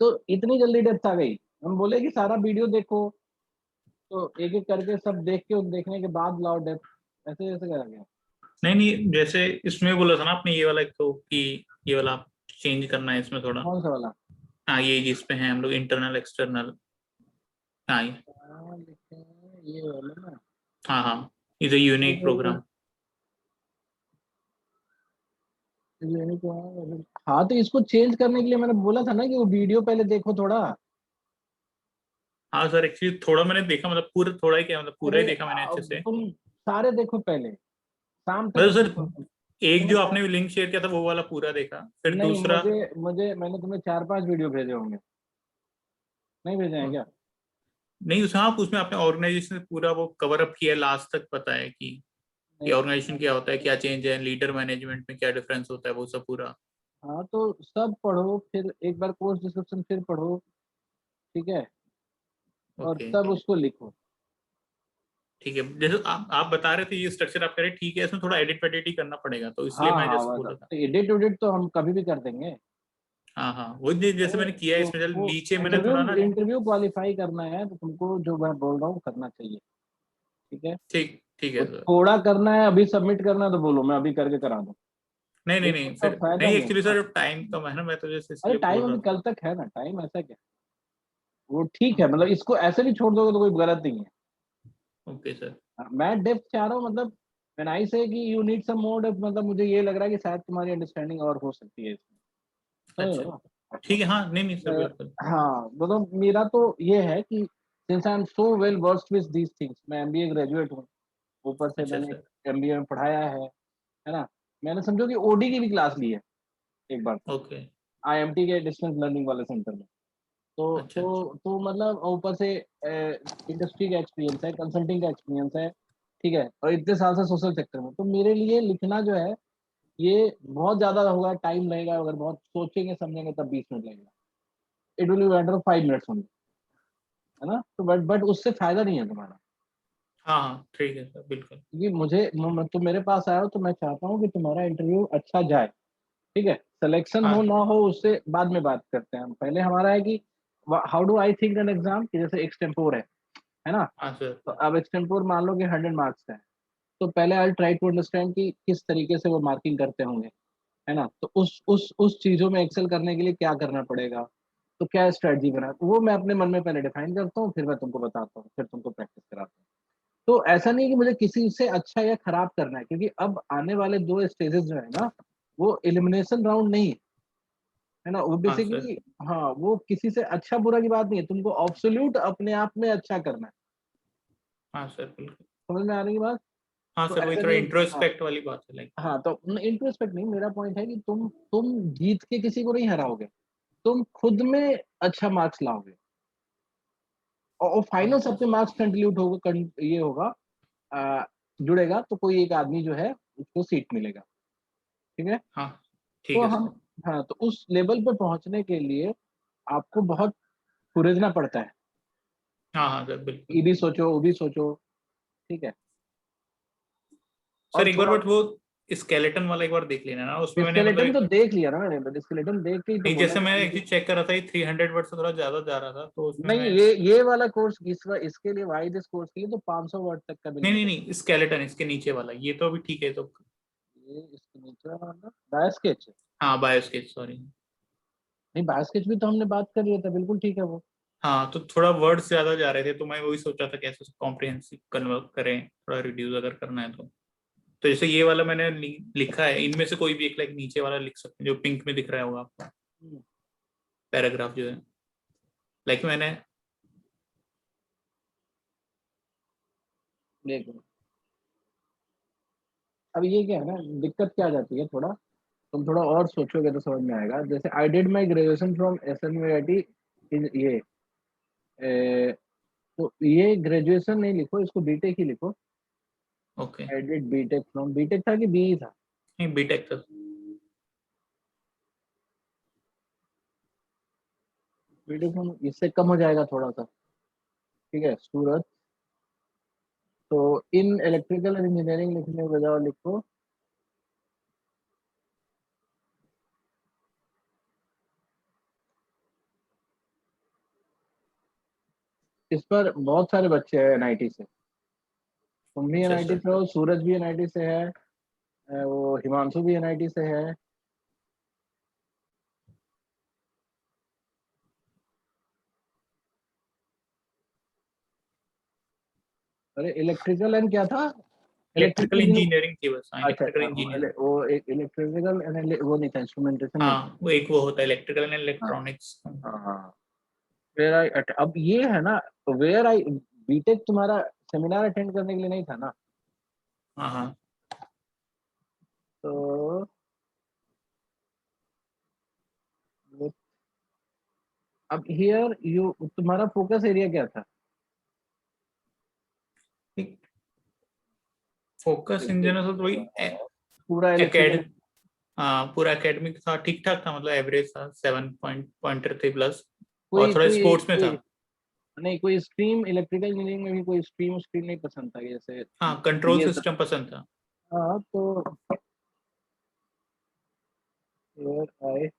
तो इतनी जल्दी डेप्थ आ गई। हम बोले कि सारा वीडियो देखो, तो एक एक करके सब देख के देखने के बाद लाओ डेप्थ, ऐसे ऐसे करा गया। नहीं नहीं, जैसे इसमें बोला था ना आपने ये वाला एक तो कि ये वाला चेंज करना है इसमें थोड़ा। कौन सा वाला? हाँ ये जिस पे है हम लोग इंटरनल एक्सटर्नल। हाँ हाँ लिखे हैं ये वाला ना। हाँ हाँ, इज ए यूनिक प्रोग्राम। हाँ तो इसको चेंज करने के लिए मैंने बोला था ना कि वो वीडियो पहले देखो थोड़ा। हाँ सर, एक्चुअली थोड़ा मैंने देखा, मतलब पूरा थोड़ा ही क्या, मतलब पूरा अरे ही देखा मैंने अच्छे से। तुम सारे देखो पहले, शाम तक मतलब इसको सर, एक तुम्हें जो आपने लिंक शेयर किया था वो वाला पूरा देखा, फिर नहीं, दूसरा। मुझे मुझे मैंने तुम्हें 4-5 वीडियो भेजे होंगे, नहीं भेजे हैं क्या? नहीं उस, हाँ उसमें आपने ऑर्गेनाइजेशन पूरा वो कवर अप किया, लास्ट तक पता है कि नहीं ऑर्गेनाइजेशन क्या होता है, क्या चेंज है, लीडर मैनेजमेंट में क्या डिफरेंस होता है, वो सब पूरा। हाँ तो सब पढ़ो, फिर एक बार कोर्स डिस्क्रिप्शन फिर पढ़ो, ठीक है, और ओके तब उसको लिखो। ठीक है, जैसे आप बता रहे थे ये स्ट्रक्चर आप कह रहे ठीक है, इसमें थोड़ा एडिट वेडिट ही करना पड़ेगा, तो हाँ इसलिए मैं हाँ, जैसे बस बोला था। तो एडिट उडिट तो हम कभी भी कर देंगे। हाँ हाँ, वो जैसे अरे मैंने किया है तो इसमें, चल वो नीचे मैंने इंटरव्यू थोड़ा ना। इंटरव्यू क्वालिफाई करना है तो तुमको जो मैं बोल रहा हूँ करना चाहिए, ठीक है। ठीक ठीक वो है सर। थोड़ा करना है, अभी सबमिट करना है तो बोलो, मैं अभी करके करा दूँ। नहीं नहीं नहीं, इसका फिर फायदा नहीं, नहीं एक्चुअली है। सर टाइम कम है ना, मैं तो जैसे अरे इसलिए टाइम बोल रहा अभी था। कल तक है ना, टाइम ऐसा क्या, वो ठीक है, मतलब ओके इसको ऐसे भी छोड़ दोगे तो कोई गलत नहीं है। Okay sir. मैं डेप्थ चाह रहा हूँ, मतलब व्हेन आई से कि you need some more depth, मतलब मुझे ये लग रहा है कि शायद तुम्हारी अंडरस्टैंडिंग और हो सकती है इसमें, समझ रहे अच्छा हो ठीक है, हाँ नहीं नहीं सर ना? बिल्कुल। हाँ मतलब मेरा तो ये है कि since I am so well versed with these things, मैं एमबीए ग्रेजुएट हूँ, ऊपर से अच्छा मैंने सर। एमबीए में पढ़ाया है ना। मैंने समझो कि ओडी की भी क्लास ली है एक बार, ओके। आईएमटी के डिस्टेंस लर्निंग वाले सेंटर में। तो अच्छा अच्छा। तो तो मतलब ऊपर से इंडस्ट्री का एक्सपीरियंस है, कंसल्टिंग का एक्सपीरियंस है, ठीक है, और इतने साल से सोशल सेक्टर में, तो मेरे लिए लिखना जो है ये बहुत ज्यादा होगा, टाइम लगेगा, अगर बहुत सोचेंगे समझेंगे तब 20 मिनट लगेगा। It will be matter of 5 minutes only, है ना। तो बट उससे फायदा नहीं है तुम्हारा, हाँ हाँ ठीक है सर बिल्कुल। क्योंकि तुम मेरे पास आए हो तो मैं चाहता हूँ कि तुम्हारा इंटरव्यू अच्छा जाए, ठीक है। सिलेक्शन हो हाँ ना हो उससे बाद में बात करते हैं हम, पहले हमारा है कि how do I think an exam, कि जैसे एक्सटेम्पोर है ना। हाँ सर। तो अब एक्सटेम्पोर मान लो कि 100 मार्क्स है, तो पहले आई ट्राई टू अंडरस्टैंड कि किस तरीके से वो मार्किंग करते होंगे, है ना। तो उस चीजों में एक्सेल करने के लिए क्या करना पड़ेगा, तो क्या स्ट्रेटजी बना, वो मैं अपने मन में पहले डिफाइन करता हूँ, फिर मैं तुमको बताता हूँ, फिर तुमको प्रैक्टिस कराता हूँ। तो ऐसा नहीं है कि मुझे किसी से अच्छा या खराब करना है, क्योंकि अब आने वाले 2 स्टेजेस जो है ना, वो एलिमिनेशन राउंड नहीं है ना, वो हाँ सर। बेसिकली, हाँ वो किसी से अच्छा बुरा की बात नहीं है, तुमको ऑब्सोल्यूट अपने आप में अच्छा करना है। हाँ सर बिल्कुल। समझ में आ रही है बात? हाँ तो सर, वही ऐसा थोड़ा नहीं, हाँ इंट्रोस्पेक्ट वाली बात है लाइक। हाँ, तो इंट्रोस्पेक्ट नहीं, मेरा पॉइंट है कि तुम जीत के किसी को नहीं हराओगे, तुम खुद में अच्छा मार्क्स लाओगे, और हाँ फाइनल सर। सबके मार्क्स कंट्रीब्यूट होगा, ये होगा, आ, जुड़ेगा तो कोई एक आदमी जो है उसको सीट मिलेगा, ठीक है। हाँ ठीक तो है हम, सर। हाँ तो उस लेवल पे पहुंचने के लिए आपको बहुत कुरेदना पड़ता है, हाँ हाँ सर बिल्कुल। ये भी सोचो वो भी सोचो, ठीक है। सर और एक बार थोड़ा बट वो स्केलेटन वाला एक बार देख लेना ना, उसमें मैंने मतलब स्केलेटन तो देख लिया ना मैंने, बट स्केलेटन देख के ही तो नहीं, बोला जैसे मैं कि एक्चुअली चेक कर रहा था ये 300 वर्ड से थोड़ा ज्यादा जा रहा था, तो उसमें नहीं, मैं। ये वाला कोर्स इसके लिए, वाई दिस कोर्स के लिए तो 500 वर्ड तक का भी नहीं लिमिट नहीं है। नहीं, स्केलेटन इसके नीचे वाला ये तो अभी ठीक है तो। ये इसके नीचे वाला मतलब बायोस्केच, हाँ बायोस्केच, सॉरी। नहीं बायोस्केच भी तो हमने बात कर लिया था, बिल्कुल ठीक है वो। हाँ तो थोड़ा वर्ड्स ज्यादा जा रहे थे, तो मैं वही सोचा था कैसे कॉम्प्रिहेंसिव कन्वर्ट करें, थोड़ा रिड्यूस अगर करना है तो जैसे ये वाला मैंने लिखा है, इनमें से कोई भी एक लाइक नीचे वाला लिख सकते हैं जो पिंक में दिख रहा होगा आपको, हम्म, पैराग्राफ जो है, लाइक मैंने। देखो अब ये क्या है ना, दिक्कत क्या आ जाती है, थोड़ा तुम थोड़ा और सोचोगे तो समझ में आएगा। जैसे I did my graduation from S N U I T, ये ए, तो ये ग्रेजुएशन नहीं लिखो, इसको बीटेक ही लिखो। Okay. I did B Tech from, B Tech था कि बीई था? नहीं बीटेक था। बीटेक फ्रॉम, इससे कम हो जाएगा थोड़ा सा, ठीक है, सूरत। तो इन इलेक्ट्रिकल एंड इंजीनियरिंग लिखने के बजाय लिखो इस पर बहुत सारे बच्चे हैं एनआईटी से। तुम भी अच्छा एनआईटी अच्छा। से हो, सूरज भी एनआईटी से है, वो हिमांशु भी एनआईटी से है। अरे इलेक्ट्रिकल एंड क्या था? Electrical electrical engineer. इंजीनियरिंग थी बस, हाँ अच्छा इलेक्ट्रिकल अच्छा, इंजीनियरिंग। वो एक इलेक्ट्रिकल एंड वो नहीं था, इंस्ट्रूमेंटेशन नहीं था। हाँ वो एक वो होता है इलेक्ट्रिकल एंड हाँ इलेक्ट्रॉनिक्स। हाँ हाँ। वेयर आई, अब ये है ना, वेयर आई बीटेक तुम्हारा सेमिनार अटेंड करने के लिए नहीं था ना? हाँ हाँ। तो अब हियर यू, तुम्हारा फोकस एरिया क्या था? फोकस इन जनरल तो वही पूरा इलेक्ट्रिकल। एकेड हाँ पूरा एकेडमिक था, ठीक ठाक था, मतलब एवरेज था, 7 पॉइंटर थे प्लस। और कोई थोड़ा कोई स्पोर्ट्स में कोई था। नहीं, कोई स्ट्रीम इलेक्ट्रिकल इंजीनियरिंग में भी कोई स्ट्रीम स्ट्रीम नहीं पसंद था जैसे हाँ कंट्रोल ये सब? सिस्टम पसंद था। हाँ तो here I,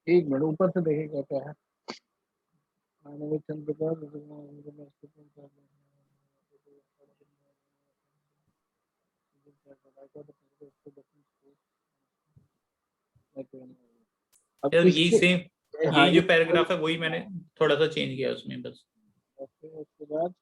एक मिनट ऊपर से देखे क्या क्या है। मानव चंद्र का अब यार यही इसके, सेम, हाँ यही जो पैराग्राफ है वही मैंने थोड़ा सा चेंज किया उसमें बस। उसके बाद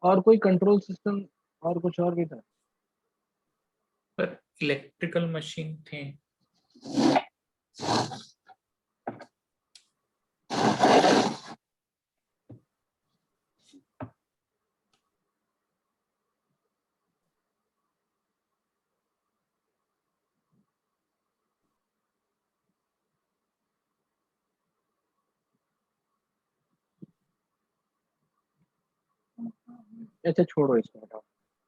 और कोई कंट्रोल सिस्टम और कुछ और भी था? पर इलेक्ट्रिकल मशीन थे। अच्छा छोड़ो इसको, हटाओ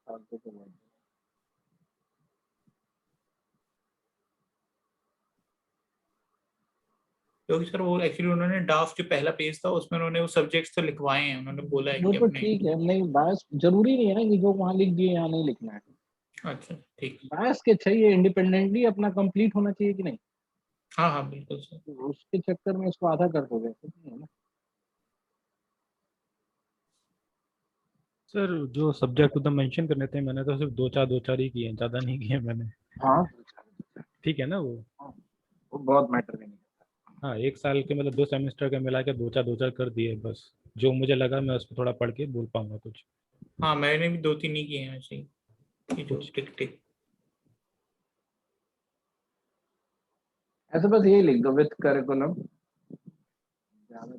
फालतू के वर्ड। क्योंकि सर वो एक्चुअली उन्होंने ड्राफ्ट जो पहला पेज था उसमें उन्होंने वो सब्जेक्ट्स तो लिखवाए हैं, उन्होंने बोला है वो कि तो अपने। ठीक है, नहीं बायस जरूरी नहीं है ना कि जो वहां लिख दिए यहाँ नहीं लिखना है। अच्छा ठीक। बायस के चाहिए, इंडिपेंडेंटली अपना कंप्लीट होना चाहिए कि नहीं? हाँ हाँ बिल्कुल सर। तो उसके चक्कर में इसको आधा कर दोगे तो नहीं है ना। सर जो सब्जेक्ट उधर मेंशन करने थे मैंने तो सिर्फ दो चार ही किए हैं, ज़्यादा नहीं किए मैंने। हाँ ठीक है ना वो? हाँ, वो बहुत मैटर भी नहीं करता। हाँ, एक साल के मतलब 2 सेमेस्टर के मिला के दो चार कर दिए बस। जो मुझे लगा मैं उस पर थोड़ा पढ़ के बोल पाऊंगा कुछ। हाँ मैंने भी 2-3 ही किए हैं ऐसे ही, कि जो कुछ टिक टिक। ऐसे बस यही लिख दो विथ करिकुलम, ज्यादा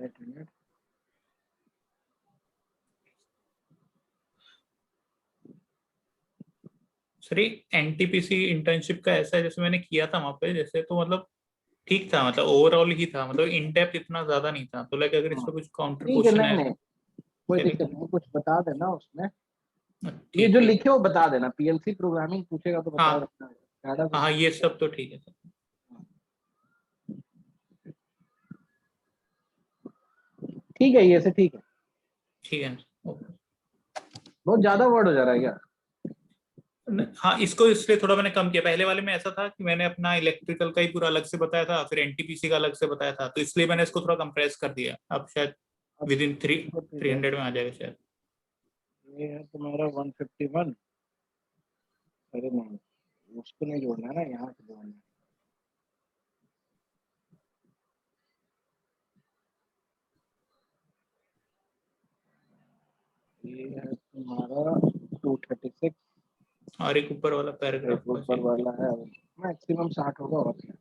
झंझट। सर एनटीपीसी इंटर्नशिप का ऐसा है, जैसे मैंने किया था वहां पे, जैसे तो मतलब ठीक था, मतलब ओवरऑल ही था, मतलब इन डेप्थ इतना ज्यादा नहीं था, तो लाइक अगर हाँ, इसमें कुछ काउंटर ठीक है, क्वेश्चन नहीं है नहीं कोई क्या दिक्कत नहीं, कुछ बता देना उसमें, ये ठीक जो ठीक लिखे हो बता देना, पीएलसी प्रोग्रामिंग पूछेगा तो बता हाँ देना, ज्यादा कुछ हाँ, नहीं। ये सब तो ठीक है सर। ठीक है, ये से ठीक है, ठीक है ओके। बहुत ज्यादा वर्ड हो जा रहा है क्या? हाँ, इसको इसलिए थोड़ा मैंने कम किया, पहले वाले में ऐसा था कि मैंने अपना इलेक्ट्रिकल का ही पूरा अलग से बताया था, फिर एनटीपीसी का अलग से बताया था, तो इसलिए मैंने इसको थोड़ा कंप्रेस कर दिया, अब शायद अब विद इन तो ठीक है, 300 में आ जाएगा शायद। ये है तुम्हारा 151, अरे नहीं उसको नहीं जोड़ना है ना, यहाँ से जोड़ना है। ये है तुम्हारा 236, और एक ऊपर वाला पैराग्राफ एक का ऊपर चेंज। वाला है, मैक्सिमम 60 होगा और क्या।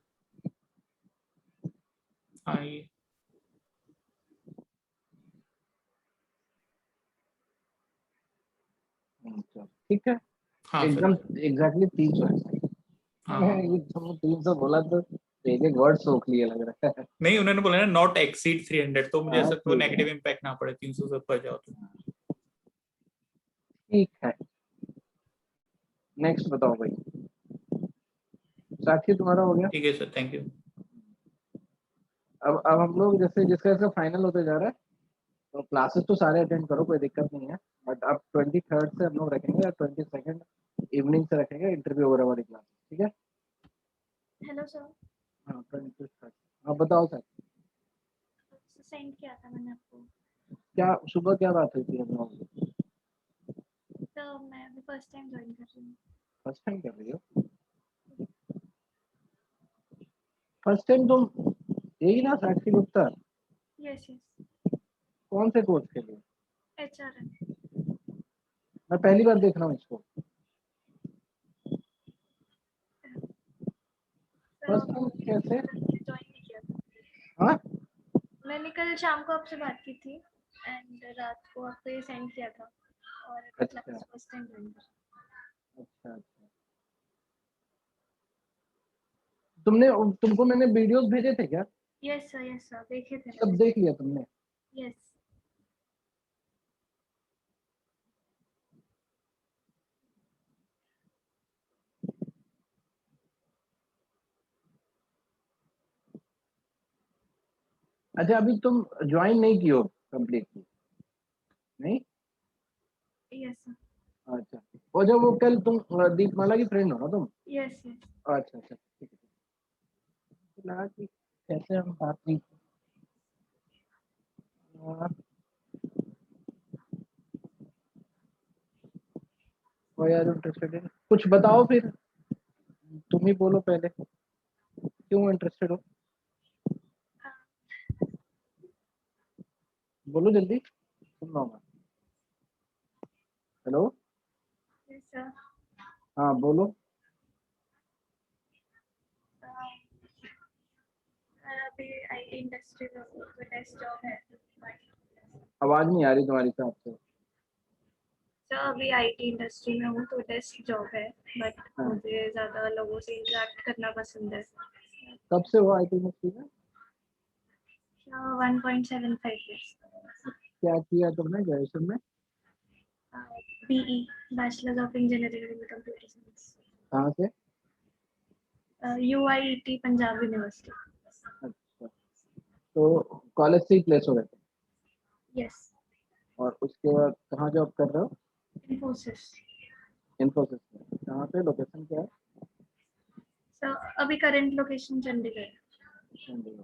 हाँ ये ठीक है, हाँ सर। एकदम एग्जैक्टली 300 है सही। हाँ मैं हाँ ये तुमने 300 बोला तो एक एक वर्ड सोख लिए लग रहा है। नहीं, उन्होंने बोला ना नॉट एक्सीड 300, तो मुझे हाँ ऐसा तो ठीक है, नेगेटिव इम्पैक्ट ना पड़े 300 से ऊपर जाओ तो। ठीक है, नेक्स्ट बताओ भाई, साक्षी तुम्हारा हो गया। ठीक है सर, थैंक यू। अब हम लोग जैसे जिसका इसका फाइनल होते जा रहा है, तो क्लासेस तो सारे अटेंड करो, कोई दिक्कत नहीं है, बट अब 23rd से हम लोग रखेंगे और 22nd इवनिंग से रखेंगे इंटरव्यू वगैरह वाली क्लास, ठीक है। Hello sir. हाँ 23rd, हाँ बताओ सर, सेंड किया था मैंने आपको। क्या सुबह क्या बात हुई थी हम लोगों की? तो मैं अभी फर्स्ट टाइम ज्वाइन कर रही हूँ। फर्स्ट टाइम कर रही हो? फर्स्ट टाइम तुम, यही ना साक्षी गुप्ता, यस यस, कौन से कोर्स के लिए? HRM। मैं पहली बार देख रहा हूँ इसको, फर्स्ट टाइम कैसे? ज्वाइन नहीं किया था। हाँ मैंने कल शाम को आपसे बात की थी एंड रात को आपको ये सेंड किया था, और अच्छा क्लास फर्स्ट टाइम ज्वाइन कर। अच्छा अच्छा, तुमने, तुमको मैंने वीडियोस भेजे थे क्या? यस सर देखे थे सब मैंने। देख लिया तुमने? यस। अच्छा अभी तुम ज्वाइन नहीं की हो कंप्लीटली? नहीं, यस सर। अच्छा, और जब वो कल तुम दीपमाला की फ्रेंड हो ना तुम? Yes yes. अच्छा अच्छा ठीक है, लगा कि कैसे हम बात नहीं की। यार इंटरेस्टेड है, कुछ बताओ फिर, तुम ही बोलो पहले, क्यों इंटरेस्टेड हो, बोलो जल्दी, सुन रहा हूँ मैं। Hello, yes sir. हाँ बोलो। अभी IT इंडस्ट्री में हूँ, तो टेस्ट जॉब है। आवाज नहीं आ रही तुम्हारी तरफ से। सर अभी IT इंडस्ट्री में हूँ, तो डेस्क जॉब है, बट हाँ, मुझे ज़्यादा लोगों से इंटरेक्ट करना पसंद है। कब से हो IT इंडस्ट्री में? 1.75 years। क्या किया तुमने ग्रेजुएशन में? BE, bachelors of engineering in computer science. कहाँ से? UIET Punjab university. अच्छा, तो कॉलेज से ही प्लेस हो गए थे, यस। और उसके बाद कहाँ जॉब कर रहे हो? इन्फोसिस। इन्फोसिस में, कहाँ पे, लोकेशन क्या है? सर अभी करंट लोकेशन चंडीगढ़। चंडीगढ़।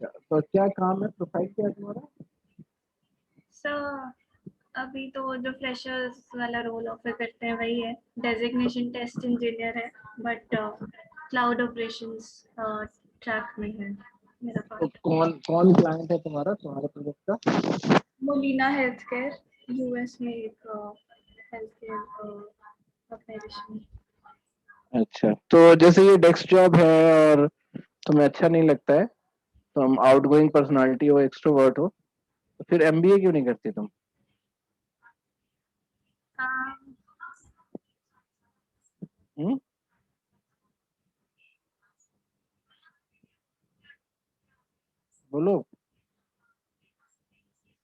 अच्छा, तो क्या काम है, प्रोफाइल क्या है तुम्हारा? सर अभी तो जो फ्रेशर्स वाला रोल ऑफर करते हैं वही है, डेजिग्नेशन टेस्ट इंजीनियर है, बट क्लाउड ऑपरेशंस ट्रैक में है मेरा तो पार्ट। कौन कौन क्लाइंट है तुम्हारा प्रोजेक्ट का? मोलिना हेल्थ केयर, US में एक healthcare organization. अच्छा, तो जैसे ये डेस्क जॉब है और तुम्हें अच्छा नहीं लगता है, तुम आउटगोइंग पर्सनालिटी हो, एक्सट्रोवर्ट हो, तो फिर एमबीए क्यों नहीं करती तुम? Um, हम्म? बोलो।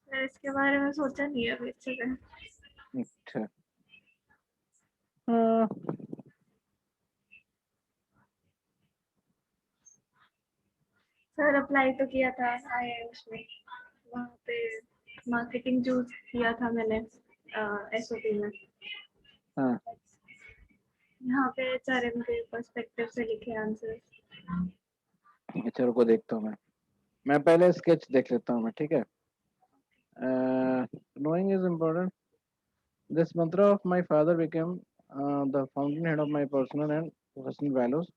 सर इसके बारे में सोचा नहीं है अभी अच्छे से। अच्छा। हाँ, सर अप्लाई तो किया था आईआईएम में, वहाँ पे मार्केटिंग चूज किया था मैंने एसओपी में। हाँ, यहाँ पे एचआरएम के पर्सपेक्टिव से लिखे आंसर्स। अच्छा रुको देखता हूँ मैं पहले स्केच देख लेता हूँ मैं, ठीक है। Knowing is important. This mantra of my father became the fountainhead of my personal and professional values.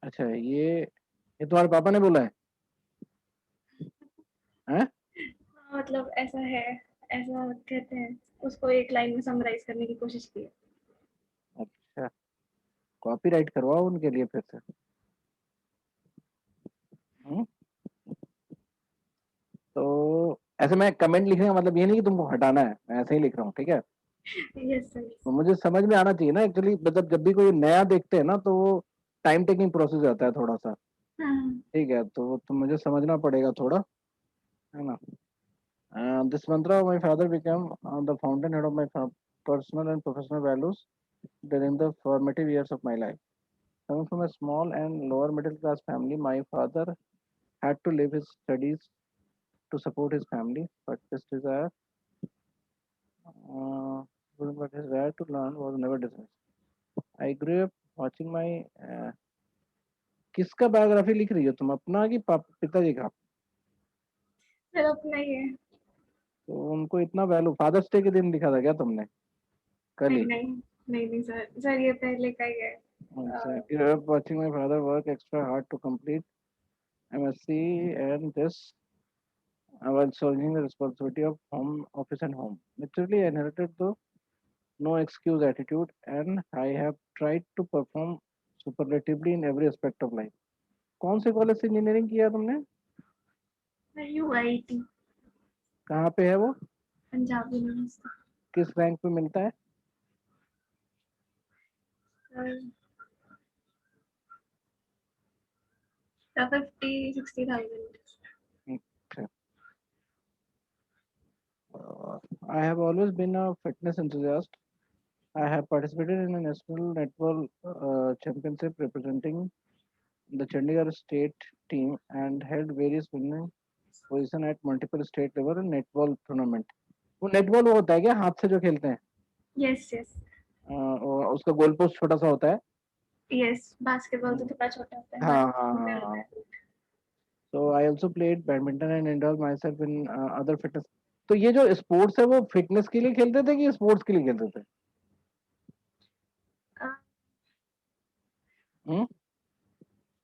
अच्छा, ये तुम्हारे पापा ने बोला है? हैं? मतलब ऐसा है, ऐसा कहते हैं, उसको एक लाइन में समराइज करने की कोशिश की है। अच्छा, कॉपीराइट करवाओ उनके लिए फिर से। हम्म? तो ऐसे मैं कमेंट लिखने का मतलब ये नहीं कि तुमको हटाना है, मैं ऐसे ही लिख रहा हूँ, ठीक है। Yes sir. तो मुझे समझ में आना चाहिए ना एक्चुअली, मतलब जब भी कोई नया देखते हैं ना तो वो टाइम टेकिंग प्रोसेस होता है थोड़ा सा, ठीक है। तो मुझे समझना पड़ेगा थोड़ा, है ना। This mantra of my father became the fountainhead of my personal and professional values during the formative years of my life. Coming from a small and lower middle class family, my father had to leave his studies to support his family, uh, but his desire to learn was never dismissed. I grew up watching my किसका biography लिख रही हो तुम, अपना कि पिताजी का? Sir अपना ही है। तो उनको इतना वैल्यू फादर्स डे के दिन लिखा था क्या तुमने? कल नहीं ही? नहीं नहीं नहीं सर, सर ये पहले का ही है। अच्छा, grew up watching my father work extra hard to complete MSc and this while solving the responsibility of home office and home. Naturally, I inherited the no excuse attitude, and I have tried to perform superlatively in every aspect of life. कौन से college से engineering किया तुमने? UIT कहाँ पे है वो? Punjab university. किस रैंक पे मिलता है? Sir 50-60,000। Okay. I have always been a fitness enthusiast. I have participated in a national netball championship representing the Chandigarh state team and held various winning position at multiple state level and netball tournament. वो netball वो होता है क्या, हाथ से जो खेलते हैं? यस यस उसका गोल पोस्ट छोटा सा होता है। यस, बास्केटबॉल तो थोड़ा छोटा होता है, हाँ बट हाँ हाँ हाँ। So I also played badminton and indulged myself in other fitness. तो ये जो स्पोर्ट्स है वो फिटनेस के लिए खेलते थे कि स्पोर्ट्स के लिए खेलते थे? हम्म?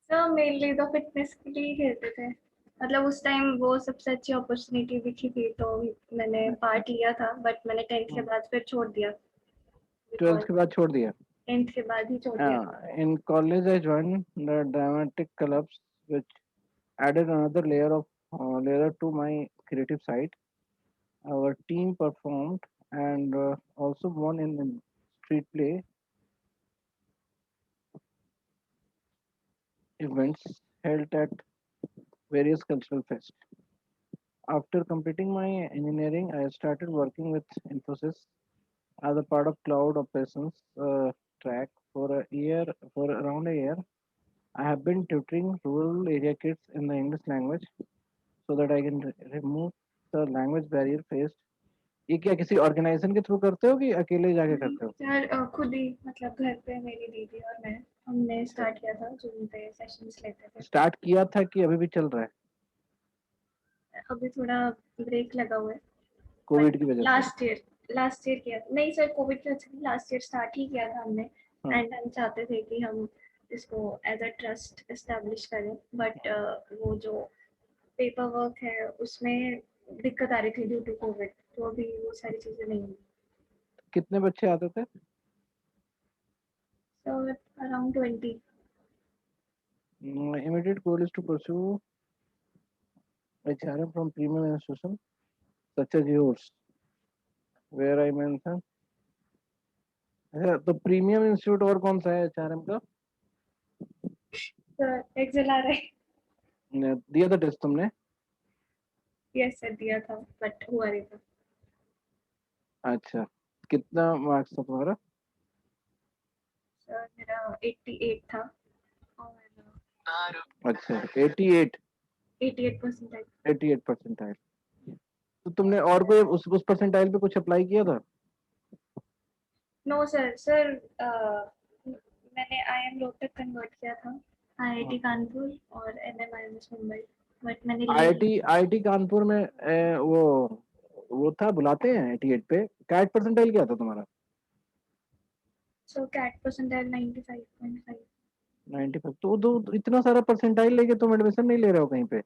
सर मेनली तो फिटनेस के लिए ही खेलते थे। मतलब उस टाइम वो सबसे अच्छी अपॉर्चुनिटी दिखी थी तो मैंने पार्ट लिया था, बट मैंने 10th के बाद फिर छोड़ दिया। 12th बिकॉज के बाद छोड़ दिया? 10th के बाद ही छोड़ दिया था। In college, I joined the dramatic clubs, which added another layer to my creative side. Our team performed and also won in street play events held at various cultural fests. After completing my engineering, I started working with Infosys as a part of cloud operations track for around a year. I have been tutoring rural area kids in the English language so that I can remove the language barrier faced. ये क्या किसी organisation के through करते हो कि अकेले जाके करते हो? सर खुद ही, मतलब घर पे मेरी दीदी और मैं, हमने स्टार्ट किया था, जूम पे सेशंस लेते थे। स्टार्ट किया था कि अभी भी चल रहा है? अभी थोड़ा ब्रेक लगा हुआ है, कोविड की बट वजह से? लास्ट ईयर किया था। नहीं सर, कोविड के अच्छा लास्ट ईयर स्टार्ट ही किया था हमने। हाँ। एंड हम चाहते थे कि हम इसको एज अ ट्रस्ट एस्टेब्लिश करें, बट वो जो पेपर वर्क है उसमें दिक्कत आ रही थी ड्यू टू कोविड, तो अभी वो सारी चीजें नहीं हुई। कितने बच्चे आते थे? So around 20. Immediate goal is to pursue HRM from premium institution such as yours, where I mention. अच्छा, तो प्रीमियम इंस्टीट्यूट और कौन सा है एचआरएम का? So XLRI. दिया था टेस्ट तुमने? Yes sir, दिया था but हुआ नहीं था. अच्छा, कितना मार्क्स था तुम्हारा? So मेरा 88 था और अच्छा 88 88 परसेंटाइल. 88 परसेंटाइल। तो तुमने और कोई उस परसेंटाइल पे कुछ अप्लाई किया था? नो सर मैंने IIM रोहतक कन्वर्ट किया था, IIT कानपुर और NMIMS मुंबई, बट मैंने आईआईटी कानपुर में वो था, बुलाते हैं 88 पे। कैट परसेंटाइल क्या था तुम्हारा? सो कैट परसेंटाइल 95.5. 95। तो इतना सारा परसेंटाइल लेके तुम एडमिशन नहीं ले रहे हो कहीं पे?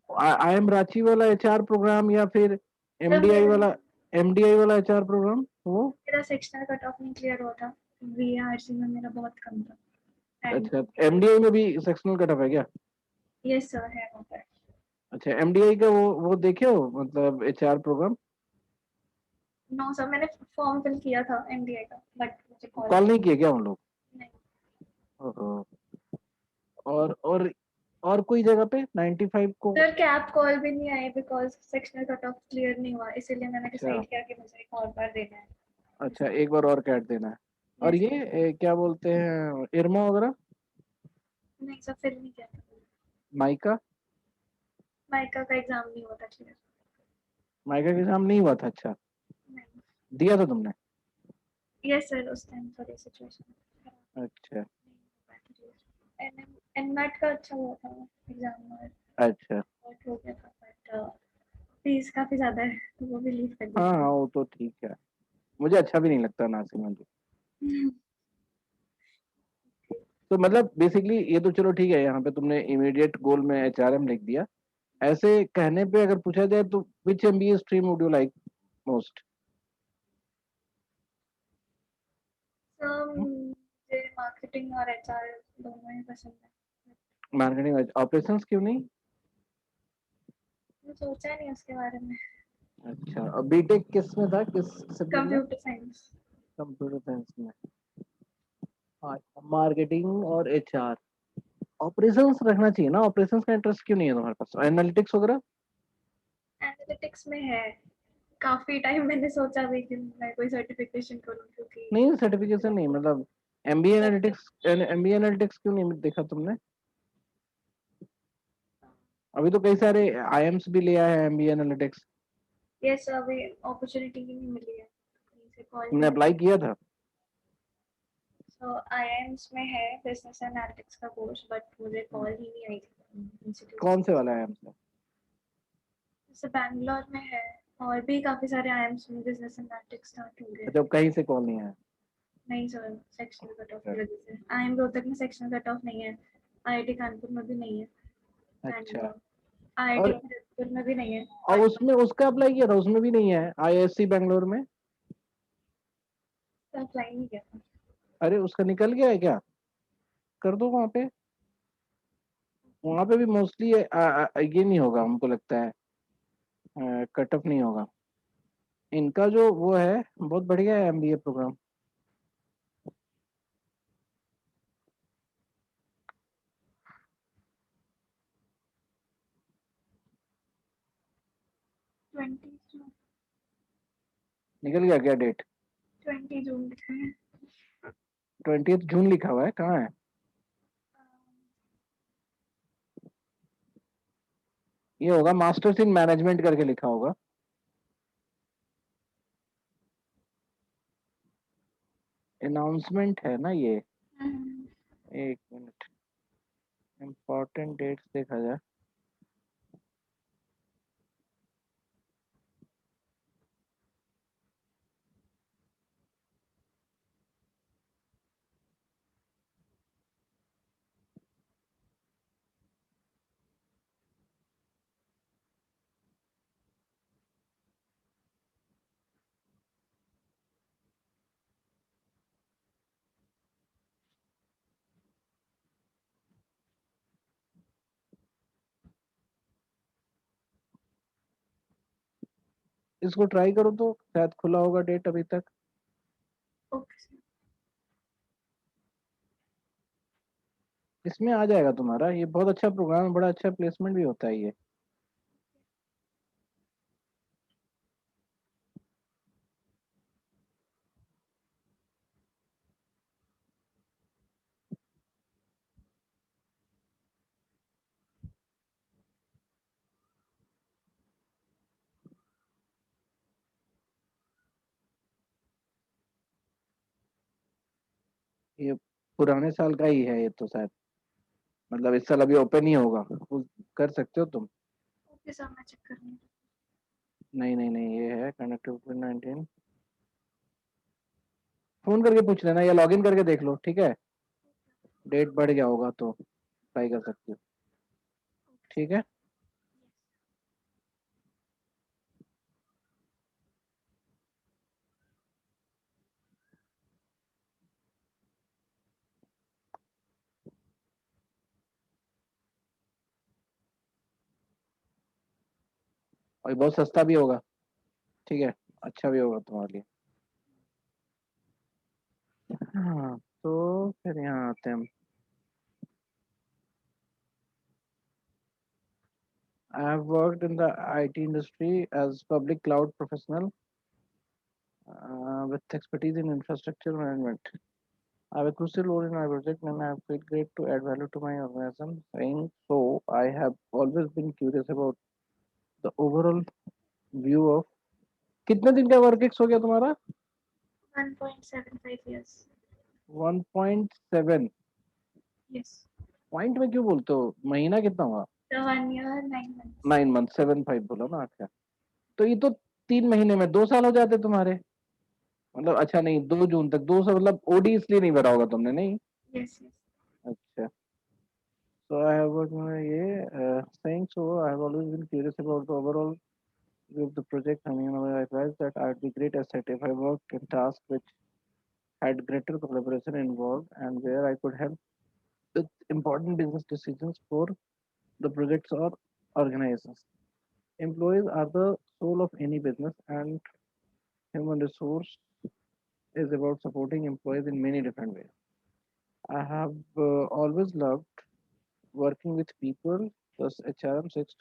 आई एम रांची वाला एचआर प्रोग्राम या फिर एमडीआई वाला एचआर प्रोग्राम? वो मेरा सेक्शनल कट ऑफ नहीं क्लियर हुआ था, VARC में मेरा बहुत कम था. अच्छा, एमडीआई में भी सेक्शनल कट ऑफ है क्या? यस सर है वहाँ पर. अच्छा, एमडीआई का वो देखे हो, मतलब एचआर प्रोग्राम? नो सर मैंने फॉर्म फिल किया था MDI का, बट मुझे कॉल नहीं किए क्या उन लोग? नहीं. ओहो। और और कोई जगह पे 95 को? सर कैप कॉल भी नहीं आई because sectional cut off clear नहीं हुआ, इसीलिए मैंने अच्छा डिसाइड किया कि मुझे एक और बार देना है. अच्छा, एक बार और कैट देना है। और Yes. ये क्या बोलते हैं, इरमा वगैरह? नहीं सर फिर नहीं किया था. माइका? माइका का एग्जाम नहीं हुआ था क्लियर. माइका का एग्जाम नहीं हुआ था? अच्छा, नहीं. दिया था तुमने? यस सर उस टाइम थोड़ी सिचुएशन अच्छा एनमेट का अच्छा हुआ था एग्जाम और अच्छा। बहुत हो गया था, बट फीस काफी ज्यादा है तो वो भी लीव कर हाँ दी. हाँ, वो तो ठीक है। मुझे अच्छा भी नहीं लगता नासिक में तो। तो मतलब बेसिकली ये तो चलो ठीक है, यहाँ पे तुमने इमीडिएट गोल में एचआरएम लिख दिया। ऐसे कहने पे अगर पूछा जाए तो which MBA stream would you like most? मुझे मार्केटिंग और HR दोनों ही पसंद है. मार्केटिंग। ऑपरेशंस क्यों नहीं? मैं सोचा नहीं उसके बारे में. अच्छा, और बीटेक किस में था, किस सब्जेक्ट में? Computer science. कंप्यूटर साइंस में। हाँ, मार्केटिंग और एचआर। ऑपरेशंस रखना चाहिए ना, ऑपरेशंस का इंटरेस्ट क्यों नहीं है तुम्हारे पास? एनालिटिक्स वगैरह? एनालिटिक्स में है, काफी टाइम मैंने सोचा भी कि मैं कोई सर्टिफिकेशन करूं क्योंकि नहीं, सर्टिफिकेशन नहीं, मतलब एमबीए एनालिटिक्स। एमबीए एनालिटिक्स क्यों नहीं देखा तुमने? अभी तो कई सारे आईएम्स भी लिया है एमबीए एनालिटिक्स। यस अभी अपॉर्चुनिटी ही नहीं मिली है, कहीं से कॉल तुमने नहीं. अप्लाई किया था? सो IIMs में है बिजनेस एनालिटिक्स का कोर्स, बट मुझे कॉल ही नहीं आई थी इंस्टीट्यूट कौन से. से वाला आईएम्स में? जैसे बैंगलोर में है और भी काफी सारे IIMs में बिजनेस एनालिटिक्स स्टार्ट हो गए. जब कहीं से कॉल नहीं आया? नहीं सर सेक्शनल कट ऑफ की वजह से. IIM रोहतक में सेक्शनल कट ऑफ नहीं है, IIT कानपुर में भी नहीं है, एंड अच्छा। IIT और खड़गपुर में भी नहीं है. उसमें उसका अप्लाई किया था, उसमें भी नहीं है आईएससी बैंगलोर में? अप्लाई नहीं किया था. अरे उसका निकल गया है क्या? कर दो वहाँ पे। वहाँ पे भी मोस्टली ये नहीं होगा हमको लगता है, कट ऑफ नहीं होगा। इनका जो वो है बहुत बढ़िया है एमबीए प्रोग्राम। निकल गया क्या डेट? 20 जून लिखा है. 20 जून लिखा हुआ है, कहाँ है? ये होगा मास्टर्स इन मैनेजमेंट करके लिखा होगा। अनाउंसमेंट है ना ये? एक मिनट, इम्पोर्टेंट डेट्स देखा जाए। इसको ट्राई करो तो शायद खुला होगा डेट अभी तक। Okay sir. इसमें आ जाएगा तुम्हारा, ये बहुत अच्छा प्रोग्राम है, बड़ा अच्छा प्लेसमेंट भी होता है ये। ये पुराने साल का ही है ये तो शायद, मतलब इस साल अभी ओपन ही होगा, कर सकते हो तुम। ओके सर, मैं चेक कर लूँगी। नहीं नहीं नहीं, ये है कनेक्टिव कोविड-19। फोन करके पूछ लेना या लॉगिन करके देख लो, ठीक है। डेट बढ़ गया होगा तो ट्राई कर सकती हो, ठीक है। और ये बहुत सस्ता भी होगा, ठीक है, अच्छा भी होगा तुम्हारे लिए। हाँ, तो फिर यहाँ आते हैं हम। I have worked in the IT industry as public cloud professional with expertise in infrastructure management. I have a crucial role in my project and I have felt great to add value to my organization. Saying so, I have always been curious about the overall view of कितने दिन का work ex हो गया तुम्हारा? 1.75 years. 1.7 Yes. Point में क्यों बोलते हो? महीना कितना हुआ? So 1 year 9 months. 9 मंथ 7.5 बोला ना। अच्छा, तो ये तो 3 महीने में 2 साल हो जाते तुम्हारे, मतलब अच्छा नहीं 2 जून तक 2 साल, मतलब ओडी इसलिए नहीं भरा होगा तुमने, नहीं? Yes, yes. अच्छा, so I have worked ये saying so I have always been curious about the overall view of the project. I mean, I realized that I'd be great asset if I worked in tasks which had greater collaboration involved and where I could help with important business decisions for the projects or organizations. Employees are the soul of any business, and human resource is about supporting employees in many different ways. I have always loved working with people, thus HRM 6.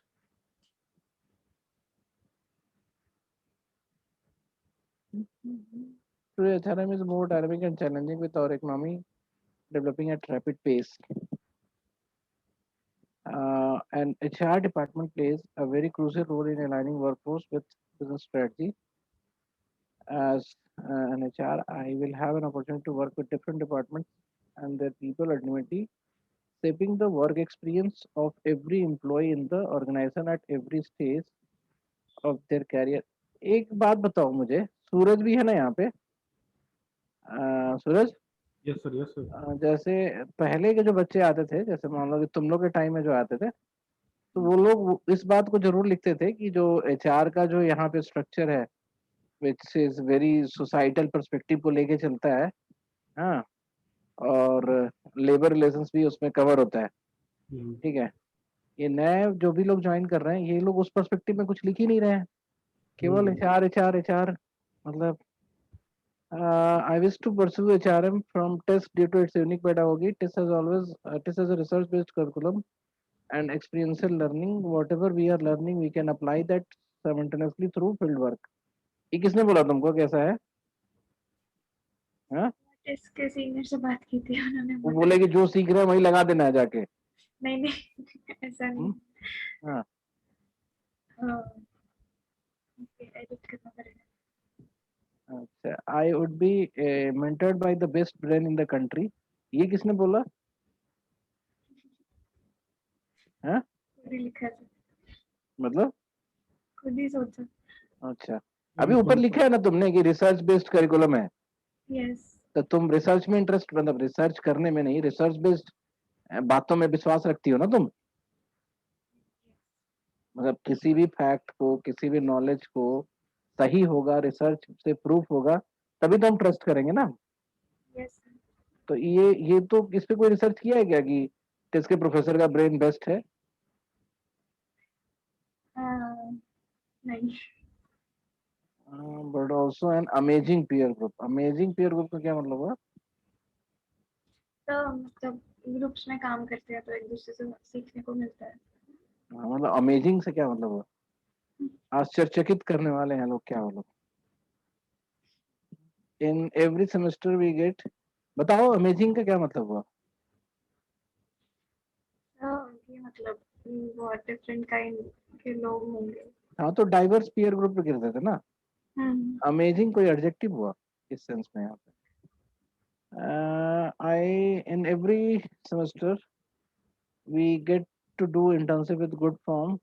Today, HRM is more dynamic and challenging with our economy developing at rapid pace. And HR department plays a very crucial role in aligning workforce with business strategy. As an HR, I will have an opportunity to work with different departments and their people, ultimately shaping the work experience of every employee in the organization at every stage of their career. एक बात बताओ मुझे, सूरज भी है ना यहाँ पे? सूरज, yes sir, yes sir. जैसे पहले के जो बच्चे आते थे, जैसे मान लो कि तुम लोग के टाइम में जो आते थे, तो वो लोग इस बात को जरूर लिखते थे कि जो एचआर का जो यहाँ पे स्ट्रक्चर है, which is very societal perspective को लेके चलता है, हाँ, और लेबर रिलेशंस भी उसमें कवर होता है, ठीक है। ये नए जो भी लोग ज्वाइन कर रहे हैं, ये लोग उस पर्सपेक्टिव में कुछ लिख ही नहीं रहे हैं, केवल एचआर एचआर एचआर, मतलब I wish to pursue HRM from TESS due to its unique pedagogy. TESS has a research-based curriculum and experiential learning. Whatever we are learning, we can apply that simultaneously through field work. ये किसने बोला तुमको, कैसा है? हाँ? इसके senior से बात की थी, उन्होंने वो बोला बोले कि जो सीख रहे हैं वही लगा देना है जाके। नहीं नहीं ऐसा नहीं। हाँ, एडिट करना पड़ेगा। अच्छा, I would be mentored by the best brain in the country. ये किसने बोला? हाँ, खुद ही लिखा था, मतलब खुद ही सोचा। अच्छा, अभी ऊपर लिखा है ना तुमने कि रिसर्च बेस्ड करिकुलम है, यस। तो तुम रिसर्च में इंटरेस्ट, मतलब रिसर्च करने में नहीं, रिसर्च बेस्ड बातों में विश्वास रखती हो ना तुम, मतलब किसी भी फैक्ट को, किसी भी नॉलेज को सही होगा, रिसर्च से प्रूफ होगा, तभी तो हम ट्रस्ट करेंगे ना। यस। तो ये तो इस पे कोई रिसर्च किया है क्या कि किसके प्रोफेसर का ब्रेन बेस्ट है? नहीं। But also an amazing peer group. Amazing peer group का क्या मतलब हुआ? तो मतलब ग्रुप्स में काम करते हैं तो एक दूसरे से सीखने को मिलता है। मतलब अमेजिंग से क्या मतलब हुआ? आश्चर्यचकित करने वाले हैं लोग, क्या वो लोग? In every semester we get, बताओ अमेजिंग का क्या मतलब हुआ? तो ये मतलब बहुत डिफरेंट काइंड के लोग होंगे। हाँ, तो डाइवर्स पीयर ग्रुप पे गिरते थे ना। हम्म। अमेजिंग कोई एडजेक्टिव हुआ इस सेंस में यहाँ पे? I in every semester we get to do internship with good firm.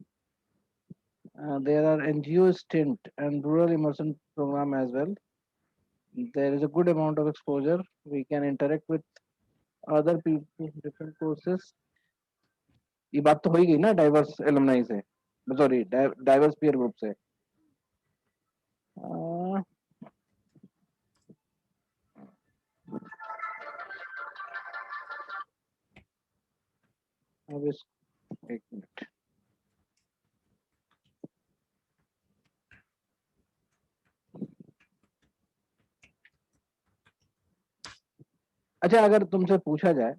There are NGO stint and rural immersion program as well. There is a good amount of exposure. We can interact with other people, different courses. ये बात तो हो ही गई ना diverse alumni से, sorry diverse peer group से। Uh, अब इस एक मिनट, अच्छा अगर तुमसे पूछा जाए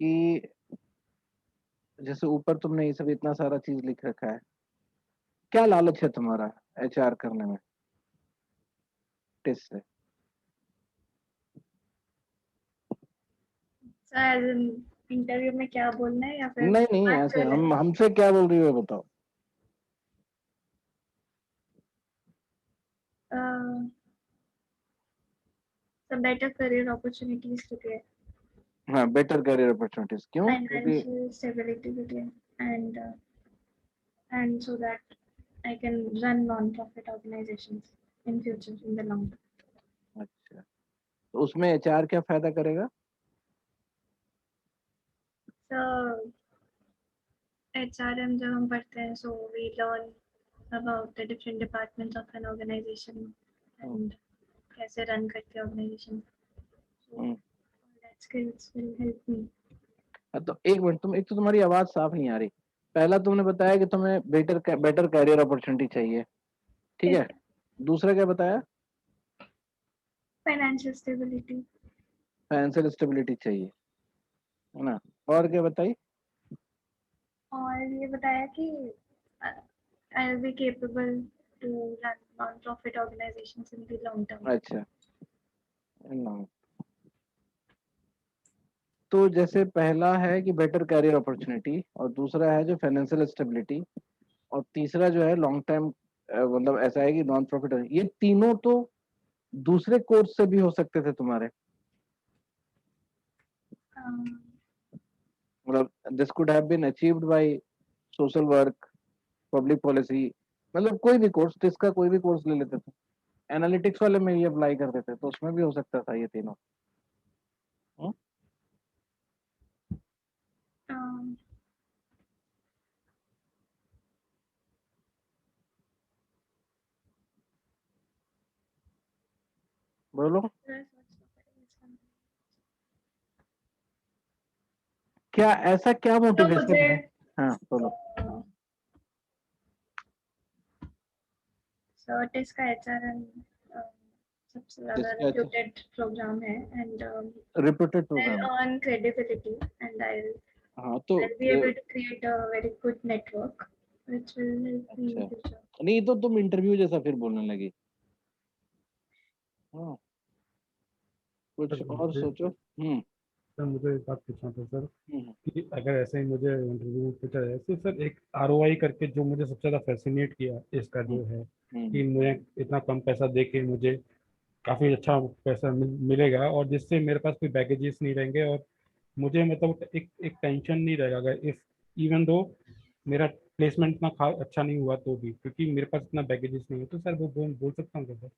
कि जैसे ऊपर तुमने ये सब इतना सारा चीज लिख रखा है, क्या लालच है तुम्हारा एचआर करने में टेस्ट से? So, as in इंटरव्यू में क्या बोलना है या फिर नहीं नहीं, ऐसे actual हम हमसे क्या बोल रही हो ये बताओ। so better career opportunities to get, हाँ, बेटर करियर अपॉर्चुनिटीज, क्यों? क्योंकि financial stability to get, and so that I can run non-profit organizations in future in the long term. अच्छा, तो उसमें एचआर क्या फायदा करेगा? So HRM जब हम पढ़ते हैं, so we learn about the different departments of an organization and कैसे run करते हैं organization. So hmm, that skills will help me. तो एक मिनट, एक तो तुम्हारी आवाज साफ नहीं आ रही। पहला तुमने बताया कि तुम्हें बेटर करियर अपॉर्चुनिटी चाहिए, ठीक है। दूसरा क्या बताया? Financial stability. फाइनेंशियल स्टेबिलिटी चाहिए, है ना। और क्या बताई? और ये बताया कि I will be capable to run non-profit organizations in the long term. अच्छा, ना। तो जैसे पहला है कि बेटर करियर अपॉर्चुनिटी, और दूसरा है जो फाइनेंशियल स्टेबिलिटी, और तीसरा जो है लॉन्ग टाइम, मतलब ऐसा है कि नॉन प्रॉफिट। ये तीनों तो दूसरे कोर्स से भी हो सकते थे तुम्हारे, Um, मतलब this could have been achieved by social work, public policy, मतलब कोई भी कोर्स, इसका कोई भी कोर्स ले लेते थे। एनालिटिक्स वाले में ये अप्लाई करते थे, तो उसमें भी हो सकता था ये तीनों। हम्म? um, बोलो, क्या ऐसा क्या तो मोटिवेशन मुझे है? हाँ बोलो। टेस्ट का HRM सबसे ज़्यादा जिसका अच्छा reputed program है and रिपीटेड I'll प्रोग्राम है। earn credibility and हाँ तो I'll be able to create a very good network which will help me in अच्छा, future. नहीं तो तुम इंटरव्यू जैसा फिर बोलने लगी। हाँ, कुछ सर और सोचो। सर मुझे एक बात पूछना था सर, हम्म कि अगर ऐसे ही मुझे इंटरव्यू पूछा जाए तो सर एक ROI करके जो मुझे सबसे ज़्यादा फैसिनेट किया इसका हम्म जो है हम्म कि मुझे इतना कम पैसा दे के मुझे काफ़ी अच्छा पैसा मिलेगा, और जिससे मेरे पास कोई बैगेजेस नहीं रहेंगे, और मुझे मतलब एक टेंशन नहीं रहेगा अगर इफ इवन दो मेरा प्लेसमेंट इतना अच्छा नहीं हुआ तो भी, क्योंकि मेरे पास इतना बैगेजेस नहीं है। तो सर वो बोल सकता हूँ क्या सर?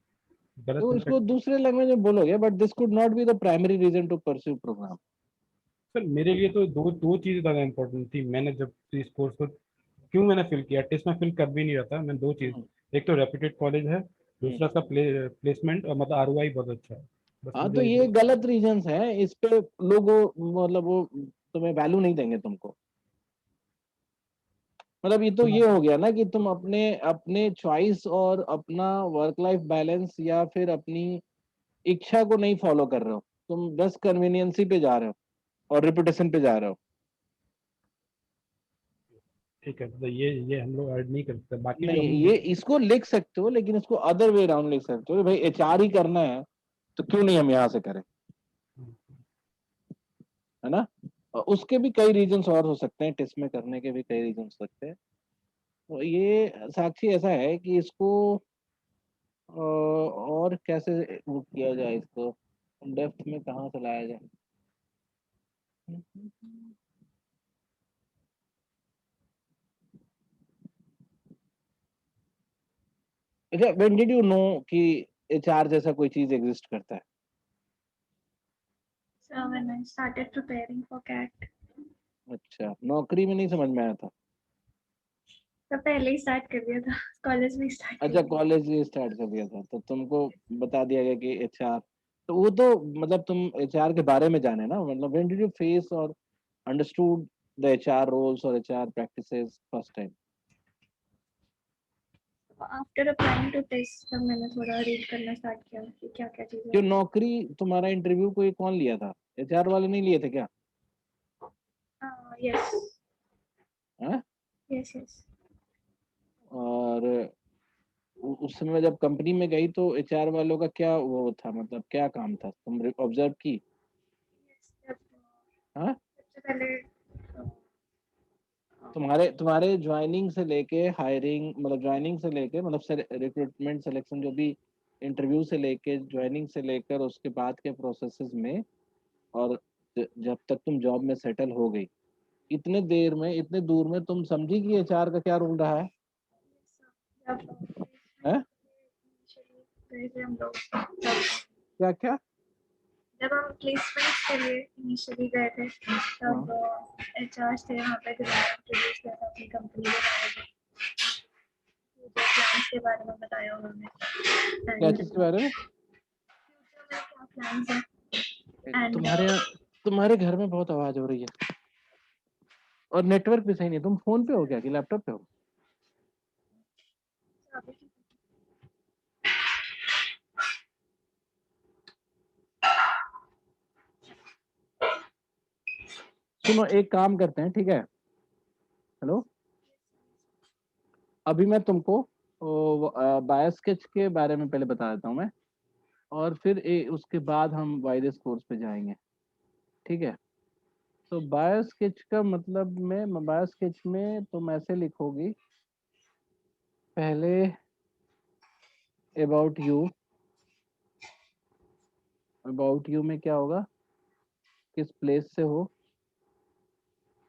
गलत तो नहीं इसको कर? दूसरे लैंग्वेज में बोलोगे, but this could not be the primary reason to pursue program. Sir मेरे लिए तो दो दो चीज़ ज़्यादा इंपॉर्टेंट थी। मैंने जब इस कोर्स को क्यों मैंने फिल किया, टेस्ट में फिल कर भी नहीं रहा था मैं, दो चीज़, एक तो रेप्यूटेड कॉलेज है, दूसरा इसका प्लेसमेंट और मतलब ROI बहुत अच्छा है। बस हाँ, तो मुझे ये गलत रीजंस हैं, इस पे लोग मतलब वो तुम्हें वैल्यू नहीं देंगे तुमको। मतलब ये तो ये हो गया ना कि तुम अपने अपने चॉइस और अपना वर्क लाइफ बैलेंस या फिर अपनी इच्छा को नहीं फॉलो कर रहे हो, तुम बस कन्वीनियंसी पे जा रहे हो और रिपुटेशन पे जा रहे हो। ठीक है, तो ये हम लोग ऐड नहीं कर सकते, बाकी जो नहीं, हम ये इसको लिख सकते हो, लेकिन इसको अदर वे राउंड लिख सकते हो, भाई एचआर ही करना है तो क्यों नहीं हम यहाँ से करें, है ना। और उसके भी कई रीजंस और हो सकते हैं, टेस्ट में करने के भी कई रीजंस हो सकते हैं। तो ये साक्षी ऐसा है कि इसको और कैसे वो किया जाए, इसको डेप्थ में कहाँ से लाया जाए। अच्छा, व्हेन डिड यू नो कि एचआर जैसा कोई चीज एग्जिस्ट करता है? So when I started preparing for CAT, अच्छा, नौकरी में नहीं समझ में आया था? तो पहले ही स्टार्ट कर दिया था, कॉलेज में स्टार्ट कर अच्छा, दिया। कॉलेज स्टार्ट कर दिया था तो तुमको बता दिया गया कि एचआर, तो वो तो मतलब तुम एचआर के बारे में जाने ना, मतलब व्हेन डिड यू फेस और अंडरस्टूड द एचआर रोल्स और HR practices first time? After applying to test तब मैंने थोड़ा रीड करना स्टार्ट किया कि क्या क्या चीजें क्यों, हैं। नौकरी तुम्हारा इंटरव्यू कोई कौन लिया था, एचआर वाले नहीं लिए थे क्या? यस हाँ? Yes yes. और उस समय जब कंपनी में गई तो एचआर वालों का क्या वो था, मतलब क्या काम था, तुम ऑब्जर्व की? हाँ, सबसे पहले तुम्हारे तुम्हारे ज्वाइनिंग से लेके हायरिंग, मतलब ज्वाइनिंग से लेके मतलब रिक्रूटमेंट सिलेक्शन, जो भी इंटरव्यू से लेके ज्वाइनिंग से लेकर उसके बाद के प्रोसेसेस में, और जब तक तुम जॉब में सेटल हो गई, इतने देर में इतने दूर में तुम समझी कि एचआर का क्या रोल रहा है? हैं? गए थे हम लोग क्या क्या? जब हम प्लेसमेंट के लिए इनिशियली गए थे हाँ, तब एचआर थे वहाँ पे, जिन्होंने इंट्रोड्यूस किया था अपनी कंपनी के बारे में, फ्यूचर प्लान्स के बारे में बताया उन्होंने, क्या एंड चीज के बारे में? फ्यूचर में क्या प्लान्स हैं एंड तुम्हारे घर में बहुत आवाज हो रही है और नेटवर्क भी सही नहीं, तुम फोन पे हो क्या कि लैपटॉप पे हो? सुनो, एक काम करते हैं, ठीक है? हेलो, अभी मैं तुमको बायो स्केच के बारे में पहले बता देता हूँ मैं, और फिर उसके बाद हम वायरस कोर्स पे जाएंगे, ठीक है? तो बायो स्केच का मतलब में, बायो स्केच में तुम ऐसे लिखोगी, पहले अबाउट यू, अबाउट यू में क्या होगा, किस प्लेस से हो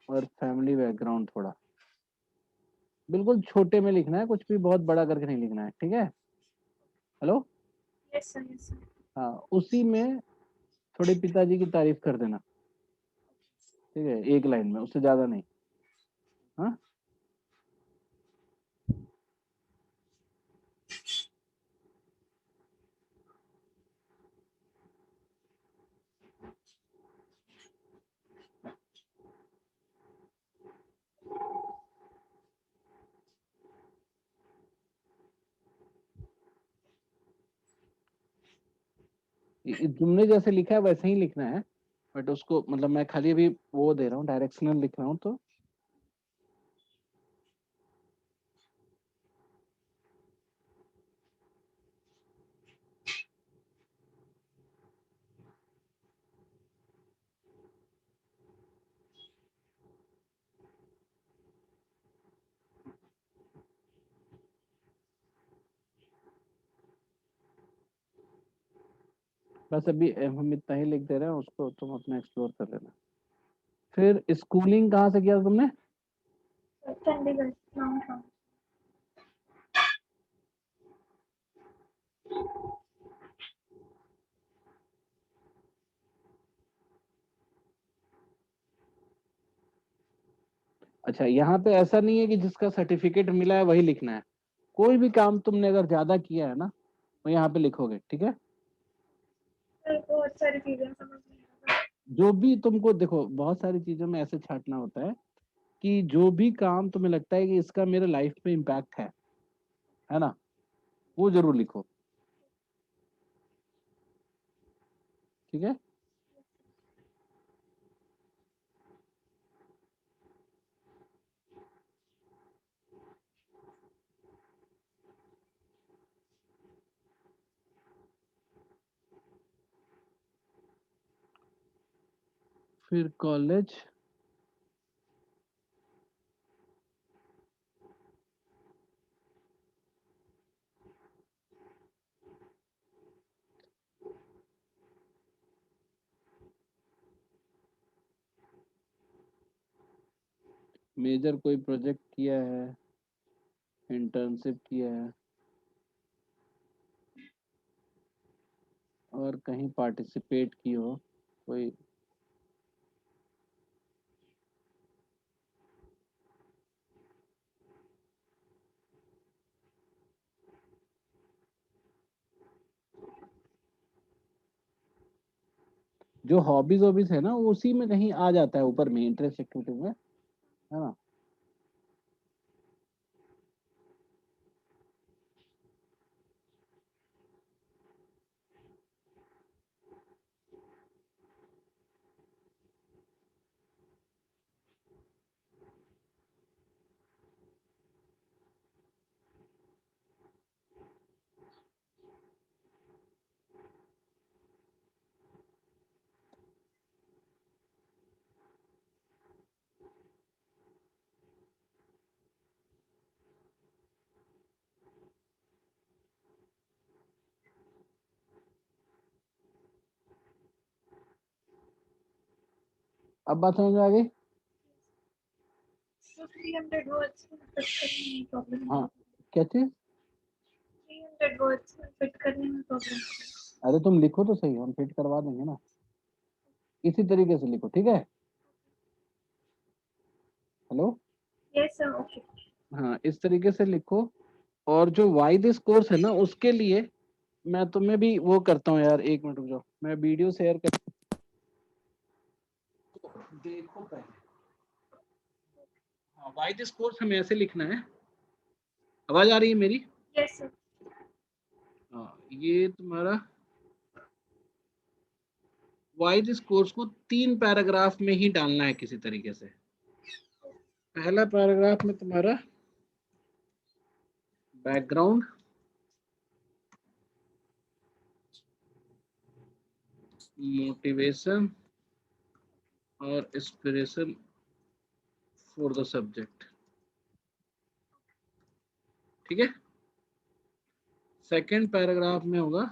और फैमिली बैकग्राउंड, थोड़ा बिल्कुल छोटे में लिखना है, कुछ भी बहुत बड़ा करके नहीं लिखना है, ठीक है? Hello, yes sir yes sir. हाँ, उसी में थोड़े पिताजी की तारीफ कर देना, ठीक है, एक लाइन में, उससे ज्यादा नहीं। हाँ, तुमने जैसे लिखा है वैसे ही लिखना है, बट उसको मतलब मैं खाली अभी वो दे रहा हूँ, डायरेक्शनल लिख रहा हूँ, तो बस अभी हम इतना ही लिख दे रहे हैं, उसको तुम अपना एक्सप्लोर कर लेना। फिर स्कूलिंग कहाँ से किया तुमने? चंडीगढ़ माउंट आबू। अच्छा, यहाँ पे ऐसा नहीं है कि जिसका सर्टिफिकेट मिला है वही लिखना है, कोई भी काम तुमने अगर ज्यादा किया है ना, वो यहाँ पे लिखोगे, ठीक है? बहुत सारी चीजें समझ नहीं आ रहा। जो भी तुमको, देखो बहुत सारी चीजों में ऐसे छांटना होता है कि जो भी काम तुम्हें लगता है कि इसका मेरे लाइफ पे इम्पैक्ट है ना, वो जरूर लिखो, ठीक है। फिर कॉलेज, मेजर कोई प्रोजेक्ट किया है, इंटर्नशिप किया है, और कहीं पार्टिसिपेट की हो कोई। जो हॉबीज हॉबीज है ना, वो उसी में कहीं आ जाता है ऊपर में, इंटरेस्ट एक्टिविटी में, है ना। अब बात समझ में आ गई। So 300 words fit करने में प्रॉब्लम हाँ, क्या चीज? 300 वर्ड्स फिट करने में प्रॉब्लम। अरे तुम लिखो तो सही, हम फिट करवा देंगे ना, इसी तरीके से लिखो, ठीक है। हेलो। Yes sir, okay. हाँ, इस तरीके से लिखो। और जो वाई दिस कोर्स है ना, उसके लिए मैं तुम्हें भी वो करता हूँ यार, 1 मिनट रुक जाओ, मैं वीडियो शेयर कर, देखो पहले। हाँ, वाई दिस कोर्स हमें ऐसे लिखना है। आवाज आ रही है मेरी? Yes sir. हाँ, ये तुम्हारा वाई दिस कोर्स को 3 पैराग्राफ में ही डालना है किसी तरीके से। पहला पैराग्राफ में तुम्हारा बैकग्राउंड, मोटिवेशन और इंस्पिरेशन फॉर द सब्जेक्ट, ठीक है। सेकंड पैराग्राफ में होगा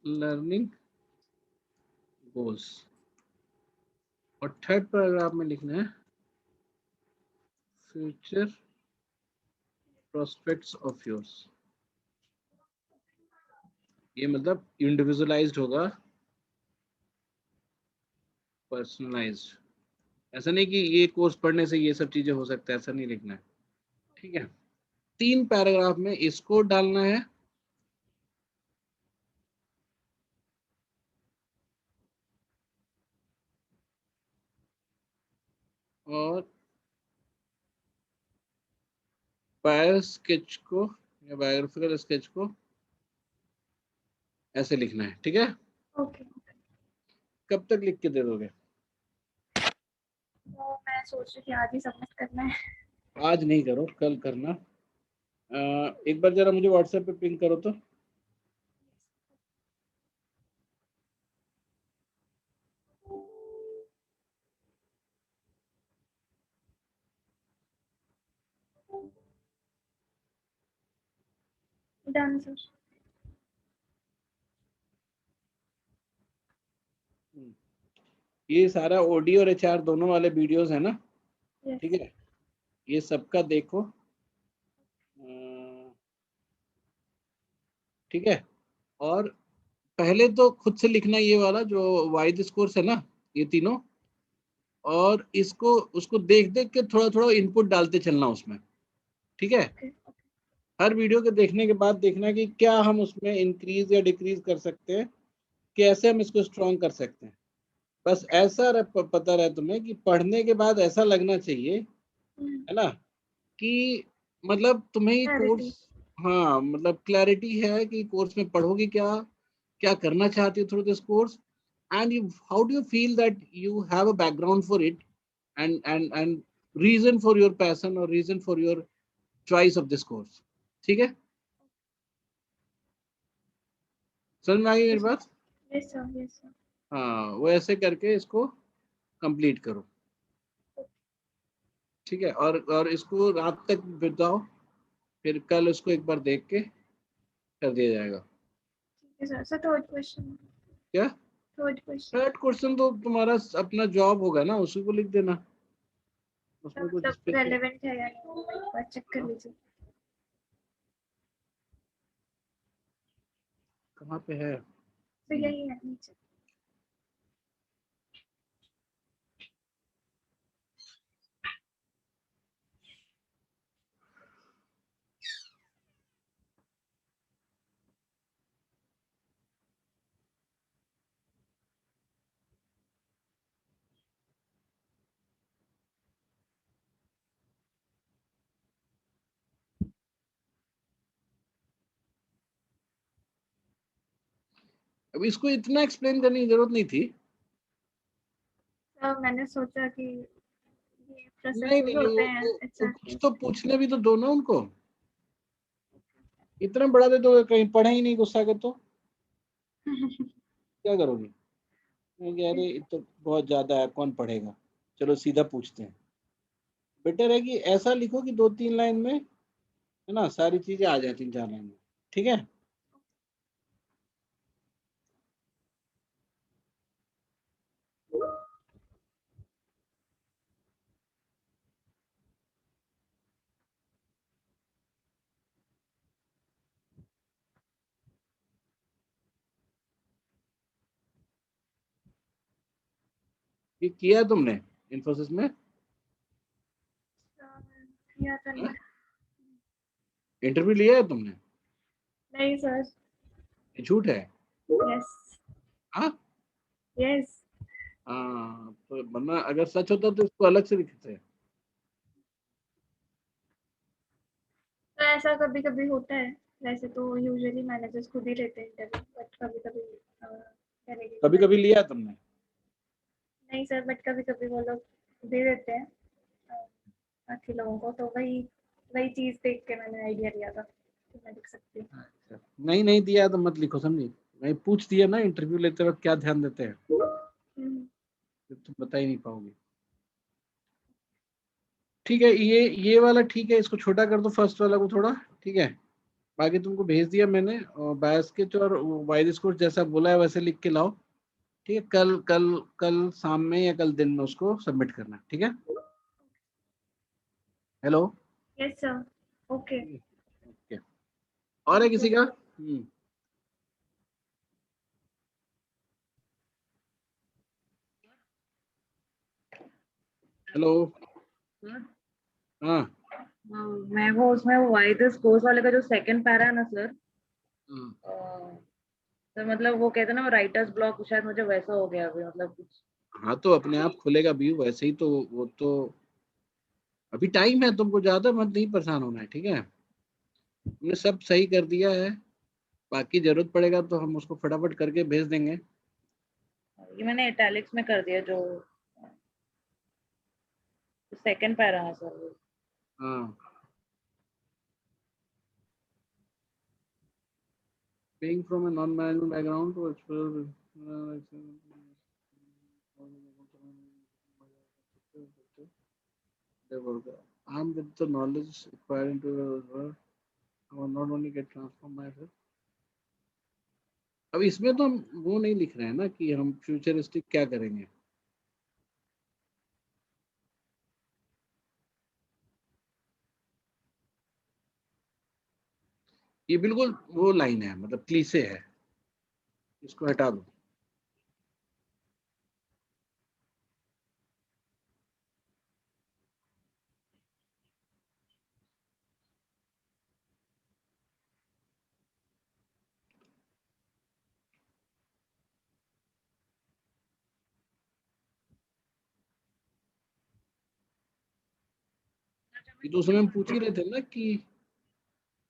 लर्निंग गोल्स, और थर्ड पैराग्राफ में लिखना है फ्यूचर प्रोस्पेक्ट्स ऑफ योर्स। ये मतलब इंडिविजुअलाइज्ड होगा, पर्सनलाइज्ड। ऐसा नहीं कि ये कोर्स पढ़ने से ये सब चीजें हो सकता है, ऐसा नहीं लिखना है, ठीक है। 3 पैराग्राफ में इसको डालना है, और बायो स्केच को या बायोग्राफिकल स्केच को ऐसे लिखना है, ठीक है। ओके। कब तक लिख के दे दोगे? तो मैं सोच रही थी आज ही सबमिट करना है। आज नहीं करो, कल करना। एक बार जरा मुझे व्हाट्सएप पे पिंग करो तो। Done sir. ये सारा ओडी और एचआर दोनों वाले वीडियोस है ना, ठीक यस। है। ये सबका देखो, ठीक है। और पहले तो खुद से लिखना ये वाला जो वाई दिस कोर्स है ना, ये तीनों, और इसको उसको देख देख के थोड़ा थोड़ा इनपुट डालते चलना उसमें, ठीक है। ओके। हर वीडियो के देखने के बाद देखना कि क्या हम उसमें इंक्रीज या डिक्रीज कर सकते हैं, कैसे हम इसको स्ट्रॉन्ग कर सकते हैं, बस ऐसा पता रहे तुम्हें कि पढ़ने के बाद ऐसा लगना चाहिए, है ना, कि मतलब तुम्हें ये Clarity. कोर्स, हाँ मतलब क्लैरिटी है कि कोर्स में पढ़ोगे क्या, क्या करना चाहती हो through this course, and you how do you feel that you have a background for it, and reason for your passion और reason for your choice of this course. ठीक है, समझ में आ गई मेरी बात? Yes, sir. Yes, sir. हाँ, वो ऐसे करके इसको कंप्लीट करो। ठीक है, और इसको रात तक बिताओ, फिर कल उसको एक बार देख के कर दिया जाएगा। Yes, sir. So third question. क्या? Third question. थर्ड क्वेश्चन तो तुम्हारा अपना जॉब होगा ना, उसी को लिख देना, उसमें कुछ मतलब स्पेशल। relevant है या नहीं, एक बार check कर लीजिए। कहाँ पे है? तो यही है नीचे। अब इसको इतना एक्सप्लेन करने की जरूरत नहीं थी। तो मैंने सोचा कि ये नहीं प्रोसेसेस नहीं, होते हैं, इट्स कुछ तो पूछने भी तो दो ना उनको, इतना बड़ा दे दो कहीं पढ़े ही नहीं गुस्सा कर तो क्या करोगी? मैं कह रही ये तो बहुत ज्यादा है, कौन पढ़ेगा, चलो सीधा पूछते हैं। बेटर है कि ऐसा लिखो कि 2-3 लाइन में, है ना, सारी चीजें आ जाए 3-4 लाइन में। ठीक है, ये किया है तुमने इन्फोसिस में? किया था नहीं। इंटरव्यू लिया है तुमने? नहीं सर। ये झूठ है? यस। हाँ। यस। हाँ, तो वरना अगर सच होता तो इसको अलग से लिखते हैं। तो ऐसा कभी कभी होता है, वैसे तो यूजुअली मैनेजर्स खुद ही लेते हैं इंटरव्यू, बट कभी कभी कभी कभी लिया है तुमने? नहीं सर, बट कभी कभी वो लोग दे देते हैं बाकी लोगों को, तो वही वही चीज देख के मैंने आइडिया लिया था कि मैं लिख सकती हूँ। अच्छा, नहीं नहीं दिया है तो मत लिखो, समझी? मैं पूछ दिया ना इंटरव्यू लेते वक्त क्या ध्यान देते हैं, हम्म। फिर तुम बता ही नहीं पाओगे। ठीक है, ये वाला ठीक है, इसको छोटा कर दो फर्स्ट वाला को थोड़ा। ठीक है, बाकी तुमको भेज दिया मैंने, और बायस्केच और वाइरिस कोर्स जैसा बोला है वैसे लिख के लाओ। ठीक है, कल कल कल शाम में या कल दिन में उसको सबमिट करना। ठीक है, hello. Yes sir. Okay. Okay, और है किसी का? हेलो। हाँ। मैं वो उसमें वो वाई दिस कोर्स वाले का जो सेकंड पैरा है ना सर, तो मतलब वो कहते हैं ना राइटर्स ब्लॉक, शायद मुझे वैसा हो गया अभी, मतलब कुछ। हाँ, तो अपने आप खुलेगा व्यू वैसे ही, तो वो तो अभी टाइम है, तुमको ज्यादा मत नहीं परेशान होना है। ठीक है, हमने सब सही कर दिया है, बाकी जरूरत पड़ेगा तो हम उसको फटाफट करके भेज देंगे। ये मैंने इटैलिक्स में कर दिया जो सेकंड पैरा है सर वो। हाँ, being from a non-management background to explore I'm with the knowledge acquired into I will not only get transformed myself। अब इसमें तो हम वो नहीं लिख रहे हैं ना कि हम फ्यूचरिस्टिक क्या करेंगे। ये बिल्कुल वो लाइन है, मतलब क्लीसे है, इसको हटा दो। ये तो उसमें हम पूछ ही रहे थे ना कि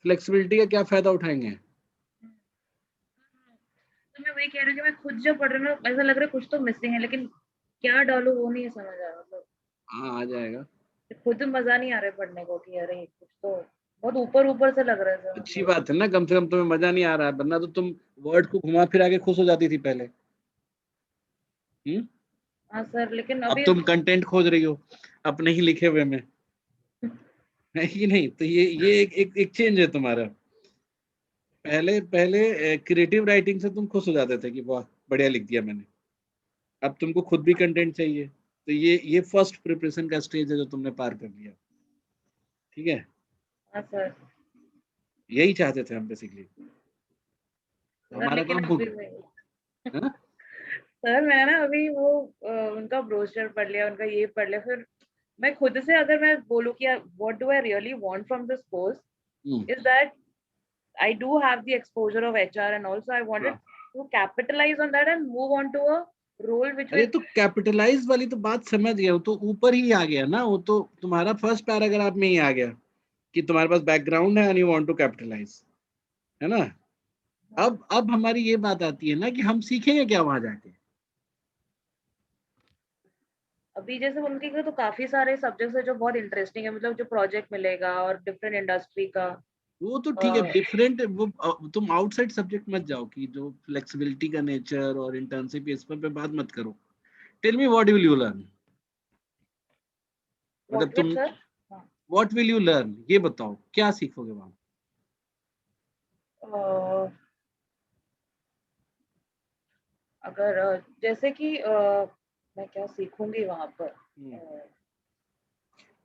फ्लेक्सिबिलिटी का क्या फायदा उठाएंगे। तो मैं वही कह रही हूँ कि मैं खुद जब पढ़ रही हूँ ना, ऐसा लग रहा है कुछ तो मिसिंग है, लेकिन क्या डालूं वो नहीं समझ आ रहा। मतलब हाँ, आ जाएगा। खुद मजा नहीं आ रहा है पढ़ने को कि अरे कुछ तो बहुत ऊपर ऊपर से लग रहा है सर। अच्छी मतलब बात है ना, कम से कम तुम्हें मजा नहीं आ रहा है, वरना तो तुम वर्ड को घुमा फिरा के खुश हो जाती थी पहले। हाँ सर, लेकिन अब अभी तुम कंटेंट खोज रही हो अपने ही लिखे हुए में, है कि नहीं? तो ये एक चेंज है तुम्हारा। पहले पहले क्रिएटिव राइटिंग से तुम खुश हो जाते थे कि वाह बढ़िया लिख दिया मैंने। अब तुमको खुद भी कंटेंट चाहिए, तो ये फर्स्ट प्रिपरेशन का स्टेज है जो तुमने पार कर लिया। ठीक है, हाँ सर। यही चाहते थे हम बेसिकली, तो सर हमारा लेकिन काम हो अभी गया। वही हाँ? सर, मैं ना अभी वो उनका ब्रोशर पढ़ लिया, उनका ये पढ़ लिया, फिर मैं खुद से अगर मैं बोलूँ कि what do I really want from this course hmm, is that I do have the exposure of HR, and also I wanted हाँ। to capitalize on that and move on to a role which अरे will तो capitalise वाली तो बात समझ गया, वो तो ऊपर ही आ गया ना, वो तो तुम्हारा फर्स्ट पैराग्राफ में ही आ गया कि तुम्हारे पास बैकग्राउंड है and you want to capitalise, है ना? अब हमारी ये बात आती है ना कि हम सीखेंगे क्या वहां जाके। अभी जैसे उनके तो काफी सारे सब्जेक्ट्स है जो बहुत इंटरेस्टिंग है, मतलब जो प्रोजेक्ट मिलेगा और डिफरेंट इंडस्ट्री का। वो तो ठीक है, डिफरेंट वो तुम आउटसाइड सब्जेक्ट मत जाओ कि जो फ्लेक्सिबिलिटी का नेचर और इंटर्नशिप इस पर बात मत करो। Tell me what will you learn, मतलब व्हाट विच तुम sir? What will you learn, ये बताओ क्या सीखोगे वहां। अगर जैसे कि मैं क्या सीखूंगी वहां पर।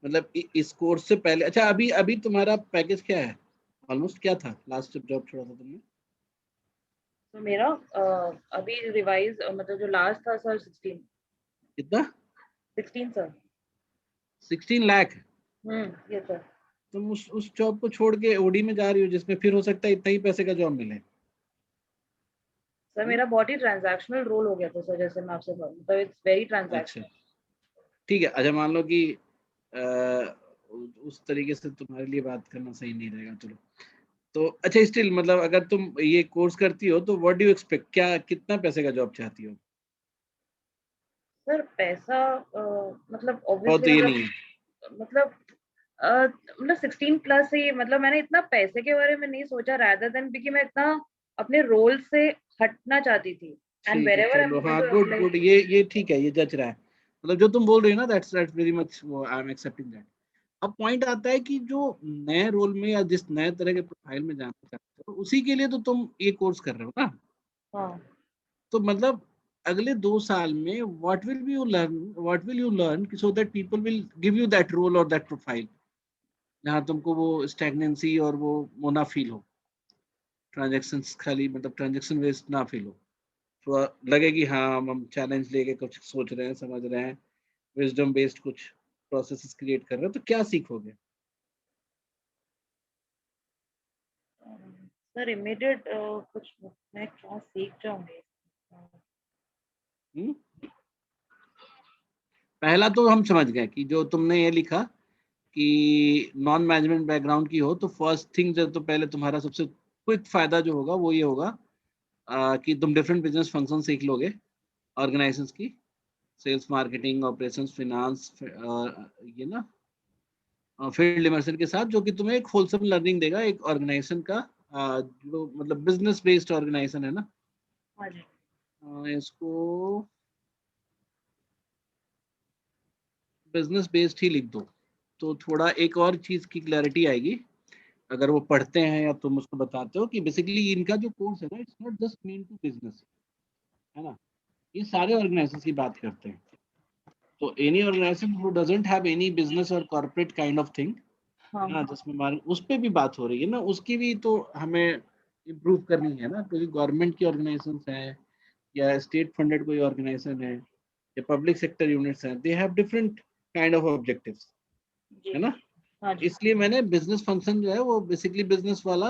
मतलब इस कोर्स से पहले, अच्छा अभी अभी तुम्हारा पैकेज क्या है, ऑलमोस्ट क्या था लास्ट जब जॉब छोड़ा था तुमने? तो मेरा अभी रिवाइज मतलब जो लास्ट था सर 16। कितना? 16 सर। 16 लाख? ये सर। तुम उस जॉब को छोड़ के ओडी में जा रही हो जिसमें फिर हो सकता है इतना ही पैसे का जॉब मिले। सर मेरा बहुत ही ट्रांजैक्शनल रोल हो गया था सर, जैसे मैं आपसे बोलूं तो इट्स वेरी अच्छा ट्रांजैक्शनल। ठीक है, अच्छा मान लो कि अ, उस तरीके से तुम्हारे लिए बात करना सही नहीं रहेगा, चलो। तो अच्छा स्टिल मतलब अगर तुम ये कोर्स करती हो तो व्हाट डू यू एक्सपेक्ट, क्या कितना पैसे का जॉब चाहती हो? सर पैसा मतलब बहुत ऑब्वियसली तो ये मतलब नहीं है। मतलब मतलब 16 प्लस ही, मतलब मैंने इतना पैसे के बारे में नहीं सोचा, rather देन क्योंकि मैं इतना अपने रोल से हटना चाहती थी। एंड ठीक है, वेरेवर चलो, हाँ, मतलब गुड गुड, लाइक ये ठीक है, ये जच रहा है। मतलब जो तुम बोल रही हो ना, that's very much, I am accepting that. अब पॉइंट आता है कि जो नए रोल में या जिस नए तरह के प्रोफाइल में जाना चाहते हो उसी के लिए तो तुम ये कोर्स कर रहे हो ना। हाँ तो मतलब अगले 2 साल में what will you learn so that people will give you that role और दैट प्रोफाइल, जहाँ तुमको वो स्टैग्नेंसी और वो ना फील हो, ट्रांजेक्शन्स खाली मतलब ट्रांजेक्शन वेस्ट ना फील हो, तो लगे कि हाँ हम चैलेंज लेके कुछ सोच रहे हैं, समझ रहे हैं, विजडम बेस्ड कुछ प्रोसेसेस क्रिएट कर रहे हैं, तो क्या सीखोगे? सर इमीडिएट कुछ मैं क्या सीख जाऊंगी। हम्म? पहला तो हम समझ गए कि जो तुमने ये लिखा कि नॉन मैनेजमेंट बैकग्राउंड की हो, तो फर्स्ट थिंग जो तो पहले तुम्हारा सबसे क्विक फायदा जो होगा वो ये होगा कि तुम डिफरेंट बिजनेस फंक्शन सीख लोगे ऑर्गेनाइजेशंस की, सेल्स, मार्केटिंग, ऑपरेशंस, फाइनेंस, ये ना फील्ड इमर्शन के साथ, जो कि तुम्हें एक होलसम लर्निंग देगा एक ऑर्गेनाइजेशन का, जो मतलब बिजनेस बेस्ड ऑर्गेनाइजेशन है ना। हाँ जी। इसको बिजनेस बेस्ड ही लिख दो, तो थोड़ा एक और चीज की क्लैरिटी आएगी अगर वो पढ़ते हैं या तुम उसको बताते हो कि बेसिकली इनका जो कोर्स है ना, it's not just mean to business, है ना? ये सारे ऑर्गेनाइजेशन की बात करते हैं, तो any organisation who doesn't have any business और कॉर्पोरेट काइंड ऑफ थिंग, हाँ है ना, जिसमें हमारे उस पे भी बात हो रही है ना, उसकी भी तो हमें इम्प्रूव करनी है ना, क्योंकि गवर्नमेंट की ऑर्गेनाइजेशन है या स्टेट फंडेड कोई ऑर्गेनाइजेशन है या पब्लिक सेक्टर यूनिट्स हैं, they have different kind of objectives, जी। है ना? हाँ जी। इसलिए मैंने बिजनेस फंक्शन जो है वो बेसिकली बिजनेस वाला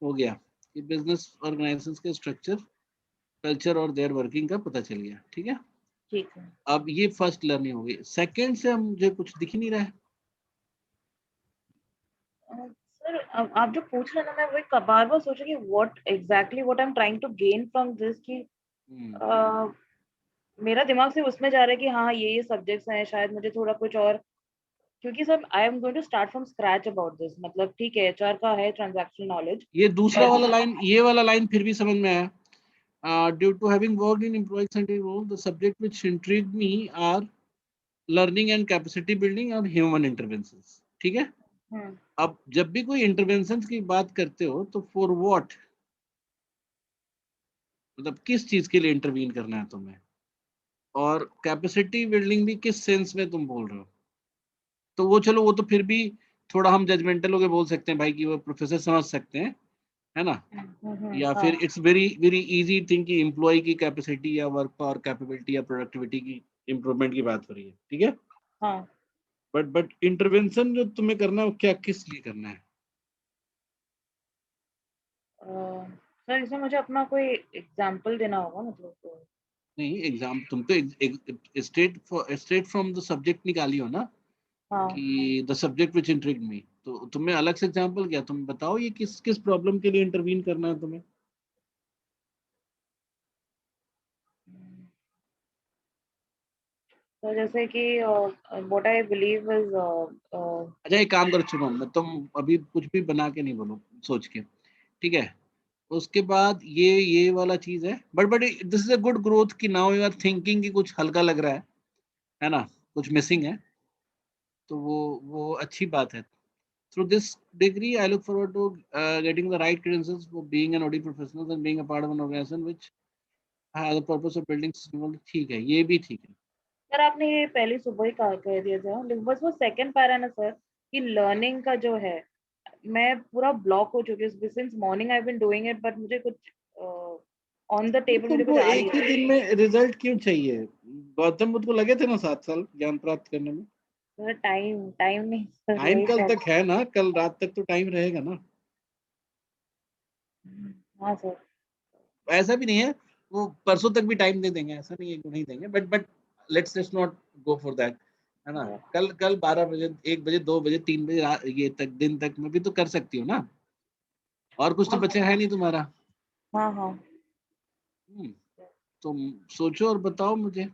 हो गया कि बिजनेस ऑर्गेनाइजेशन के स्ट्रक्चर, कल्चर और देयर वर्किंग का पता चल गया। ठीक है, ठीक है। अब ये फर्स्ट लर्निंग होगी, सेकंड से हम मुझे कुछ दिख ही नहीं रहा है। सर आप जो पूछ रहे हैं ना, मैं वही बार बार सोच रही हूँ what exactly what I am trying to gain from this कि मेरा दिमाग से उसमें जा रहा है कि हाँ ये सब्जेक्ट्स हैं, शायद मुझे थोड़ा कुछ और, क्योंकि sir I am going to start from scratch about this. मतलब ठीक है एचआर का है ट्रांजैक्शनल नॉलेज, ये दूसरा but- वाला लाइन, ये वाला लाइन फिर भी समझ में आया। Due to having worked in employee-centric role, the subject which intrigued me are learning and capacity building और human interventions। ठीक है, अब जब भी कोई इंटरवेंशन की बात करते हो तो फॉर व्हाट, मतलब किस चीज के लिए इंटरवीन करना है तुम्हें, और कैपेसिटी बिल्डिंग भी किस सेंस में तुम बोल रहे हो। तो वो चलो, वो तो फिर भी थोड़ा हम जजमेंटल होके बोल सकते हैं भाई कि वो प्रोफेसर समझ सकते हैं, है ना, या फिर हाँ it's very very easy thing कि एम्प्लॉय की कैपेसिटी या वर्क पावर कैपेबिलिटी या प्रोडक्टिविटी की इम्प्रूवमेंट की बात हो रही है, ठीक है। हाँ बट इंटरवेंशन जो तुम्हें करना है वो क्या, किस लिए करना है। सर इसमें मुझे अपना कोई एग्जांपल देना होगा, मतलब तो। नहीं, एग्जाम तुम तो स्ट्रेट फ्रॉम द सब्जेक्ट निकाली हो ना, हाँ कि द सब्जेक्ट विच इंट्रिग्ड मी, तो तुम्हें अलग से एग्जांपल क्या, तुम बताओ ये किस किस प्रॉब्लम के लिए इंटरवीन करना है तुम्हें। तो जैसे कि व्हाट आई बिलीव इज अच्छा एक काम करो, सुनो, मैं तुम अभी कुछ भी बना के नहीं बोलो, सोच के, ठीक है। उसके बाद ये वाला चीज है, but this is a good growth कि नाउ यू आर थिंकिंग कि कुछ हल्का लग रहा है ना, कुछ मिसिंग है, तो वो अच्छी बात है। Through this degree I look forward to getting the right credentials for being an audit professional and being a part of an organisation which has the purpose of building. ठीक है, ये भी ठीक है। सर आपने ये पहले सुबह ही कह दिया था, लेकिन बस वो सेकंड पैरा है ना सर, कि लर्निंग का जो है, मैं पूरा ब्लॉक हो चुकी हूँ since morning I been doing it, but मुझे कुछ ऑन द टेबल मुझे कुछ तुमको आ नहीं एक ही दिन में रिजल्ट क्यों चाहिए। गौतम बुद्ध को लगे थे ना 7 साल ज्ञान प्राप्त करने में। रहा। टाइम टाइम नहीं सर, टाइम वही कल तक प्रॉब्लम। है ना, कल रात तक तो टाइम रहेगा ना। हाँ सर। ऐसा भी नहीं है, वो परसों तक भी टाइम दे देंगे, ऐसा नहीं है कि नहीं देंगे, but let's not go for that, है ना। कल कल 12 बजे, 1 बजे, 2 बजे, 3 बजे ये तक दिन तक में भी तो कर सकती हो ना, और कुछ तो बचा है नहीं तुम्हारा। हाँ हाँ तुम सोचो और बताओ मुझे।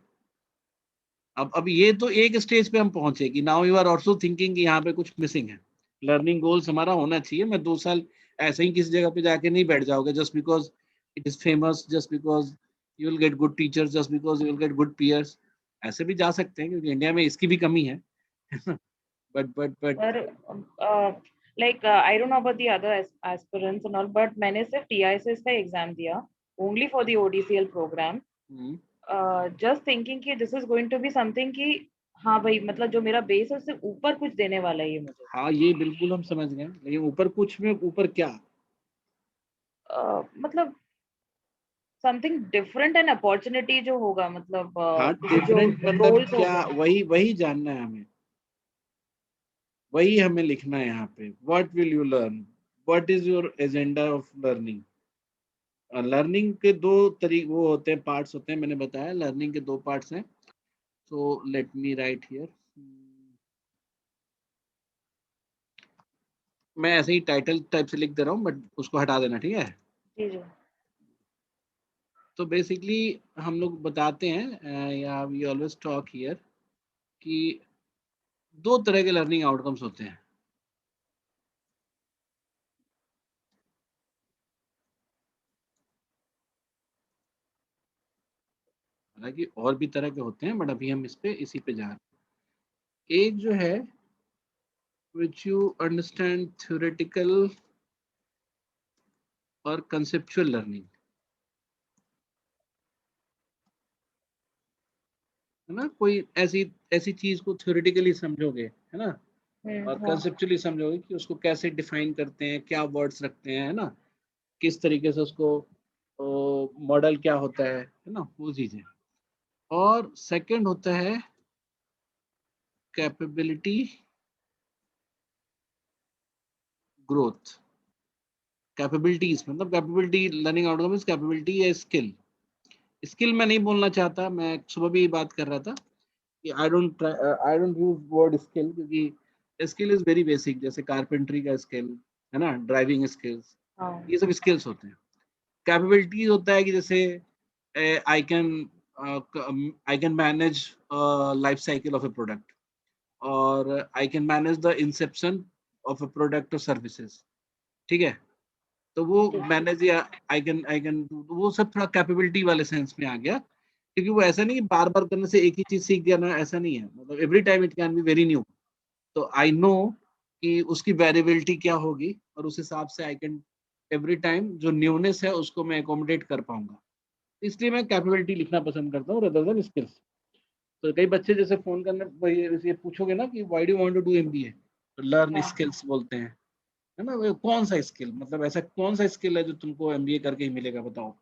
अब ये तो एक स्टेज पे हम पहुंचे कि now you are also thinking कि यहाँ पे कुछ मिसिंग है। लर्निंग गोल्स हमारा होना चाहिए। मैं 2 साल ऐसे ही किसी जगह पे जाके नहीं बैठ जाओगे just because it is famous, just because you will get good teachers, just because you will get good peers. ऐसे भी जा सकते हैं क्योंकि इंडिया में इसकी भी कमी है। बट पर like I don't know about the other aspirants and all, but मैंने सिर्फ टीआईएसएस का एग्जाम दिया only for the ODCL program, just thinking कि this is going to be something कि हाँ भाई, मतलब जो मेरा बेस है उससे ऊपर कुछ देने वाला है ये मुझे। हाँ, ये बिल्कुल हम समझ गए, लेकिन ऊपर कुछ में ऊपर क्या। मतलब समथिंग डिफरेंट एंड अपॉर्चुनिटी जो होगा, मतलब हाँ, किसी जो डिफरेंट मतलब रोल्स क्या, होगा। वही वही जानना है हमें, वही हमें लिखना है यहाँ पे। What will you learn, what is your agenda of learning. Learning के दो तरीके वो होते हैं, पार्ट्स होते हैं, मैंने बताया लर्निंग के 2 पार्ट्स हैं। So let me right here. मैं ऐसे ही टाइटल टाइप से लिख दे रहा हूँ, बट उसको हटा देना, ठीक है। जी जी। तो बेसिकली हम लोग बताते हैं या वी ऑलवेज टॉक हियर कि 2 तरह के लर्निंग आउटकम्स होते हैं। हालांकि और भी तरह के होते हैं, बट अभी हम इसी पे जा रहे हैं। एक जो है which you understand theoretical और conceptual learning, है ना। कोई ऐसी ऐसी चीज को थ्योरेटिकली समझोगे, है ना, और हाँ कंसेप्चुअली समझोगे कि उसको कैसे डिफाइन करते हैं, क्या वर्ड्स रखते हैं, है ना, किस तरीके से उसको मॉडल क्या होता है ना, वो चीजें। और सेकंड होता है कैपेबिलिटी ग्रोथ। कैपेबिलिटीज मतलब capability learning outcome is capability या स्किल। स्किल मैं नहीं बोलना चाहता, मैं सुबह भी बात कर रहा था कि I don't use word skill, क्योंकि स्किल इज वेरी बेसिक, जैसे कारपेंट्री का स्किल है ना, ड्राइविंग स्किल्स, हाँ ये सब स्किल्स होते हैं। कैपेबिलिटीज होता है कि जैसे I can manage life cycle of a product, और I can manage the inception of a product और सर्विसेज, ठीक है। तो वो ठीक। मैनेज या आई कैन वो सब थोड़ा कैपेबिलिटी वाले सेंस में आ गया, क्योंकि वो ऐसा नहीं कि बार बार करने से एक ही चीज सीख गया ना, ऐसा नहीं है, मतलब every time it can be very new. तो आई नो कि उसकी वेरिएबिलिटी क्या होगी, और उस हिसाब से आई कैन एवरी टाइम जो न्यूनेस है उसको मैं एकोमोडेट कर पाऊंगा। इसलिए मैं कैपेबिलिटी लिखना पसंद करता हूँ रेदर देन स्किल्स। तो कई बच्चे जैसे फोन करने ये पूछोगे ना कि why do want to do MBA, तो लर्न हाँ। स्किल्स बोलते हैं, है ना। वो कौन सा स्किल, मतलब ऐसा कौन सा स्किल है जो तुमको एमबीए करके ही मिलेगा, बताओ।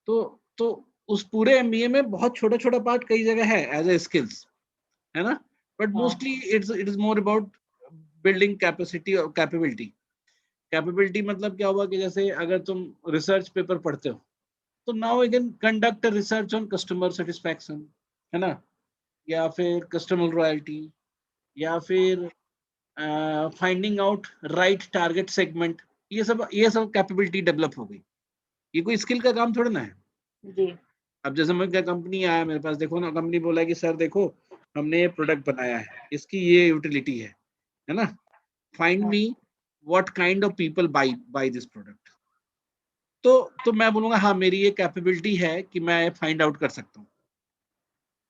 तो उस पूरे एमबीए में बहुत छोटा छोटा पार्ट कई जगह है एज ए स्किल्स, है ना, बट हाँ। Mostly it is more about building capacity और कैपेबिलिटी। कैपेबिलिटी मतलब क्या हुआ कि जैसे अगर तुम रिसर्च पेपर पढ़ते हो, तो now you can conduct research on customer satisfaction, है ना, या फिर कस्टमर लॉयल्टी, या फिर finding out right target segment. ये सब कैपेबिलिटी डेवलप हो गई। ये कोई स्किल का काम थोड़ा ना है। जी। अब जैसे मैं क्या, कंपनी आया मेरे पास, देखो ना, कंपनी बोला कि सर देखो हमने ये प्रोडक्ट बनाया है, इसकी ये यूटिलिटी है ना, फाइंड हाँ। Me what kind of people buy this product. तो मैं बोलूंगा हाँ मेरी ये कैपेबिलिटी है कि मैं फाइंड आउट कर सकता हूँ।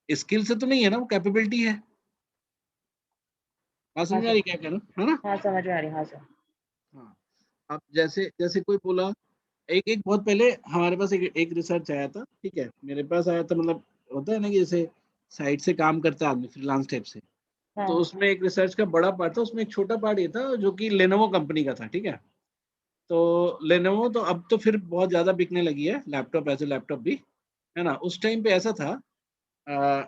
स्किल से तो नहीं है ना, वो कैपेबिलिटी है। बात हाँ समझ में आ सर। रही क्या कह रहा हूँ, है ना। हाँ समझ में आ रही, हाँ सर। हाँ। अब जैसे जैसे कोई बोला, एक एक बहुत पहले हमारे पास एक रिसर्च आया था, ठीक है, मेरे पास आया था, मतलब होता है ना कि जैसे साइट से काम करता है आदमी फ्रीलांस टाइप से, तो हाँ। उसमें एक रिसर्च का बड़ा पार्ट था, उसमें एक छोटा पार्ट ये था जो कि लेनोवो कंपनी का था, ठीक है। तो लेनोवो तो अब तो फिर बहुत ज्यादा बिकने लगी है, लैपटॉप ऐसे लैपटॉप भी, है ना। उस टाइम पे ऐसा था, आ,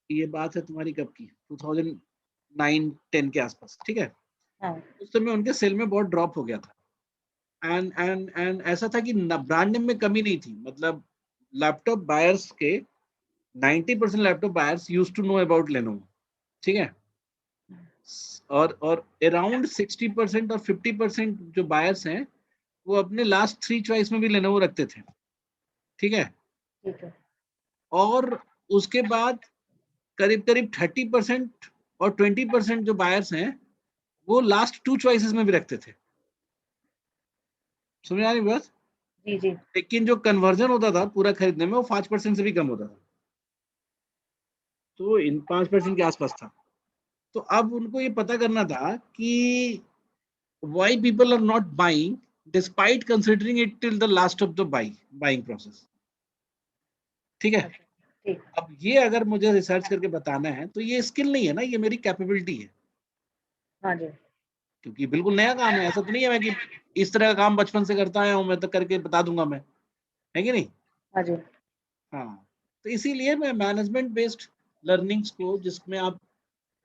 ये बात है तुम्हारी कब की, 2009-10 के आसपास, ठीक है। हाँ। उस समय उनके सेल में बहुत ड्रॉप हो गया था। एंड ऐसा था कि ब्रांड नेम में कमी नहीं थी, मतलब लैपटॉप बायर्स के 90% laptop buyers used to know about Lenovo, ठीक है। और अराउंड 60% और 50% जो बायर्स हैं वो अपने लास्ट 3 चॉइस में भी लेनोवो रखते थे, ठीक है। ठीक है। और उसके बाद करीब करीब 30% और 20% जो बायर्स हैं वो लास्ट 2 चॉइसेस में भी रखते थे। समझ आ रही बात। जी जी। लेकिन जो कन्वर्जन होता था पूरा खरीदने में वो 5% से भी कम होता था, तो इन 5% के आसपास था। तो अब उनको ये पता करना था कि why people are not buying despite considering it till the last of the buying process, ठीक है। अच्छा। ठीक। अब ये अगर मुझे रिसर्च करके बताना है तो ये स्किल नहीं है ना, ये मेरी कैपेबिलिटी है, हाँ जी। क्योंकि बिल्कुल नया काम है। ऐसा तो नहीं है मैं कि इस तरह का काम बचपन से करता आया हूं, मैं तो करके बता दूंगा मैं, है कि नहीं। हाँ जी। हाँ, तो इसीलिए मैं मैनेजमेंट बेस्ड लर्निंग्स को, जिसमें आप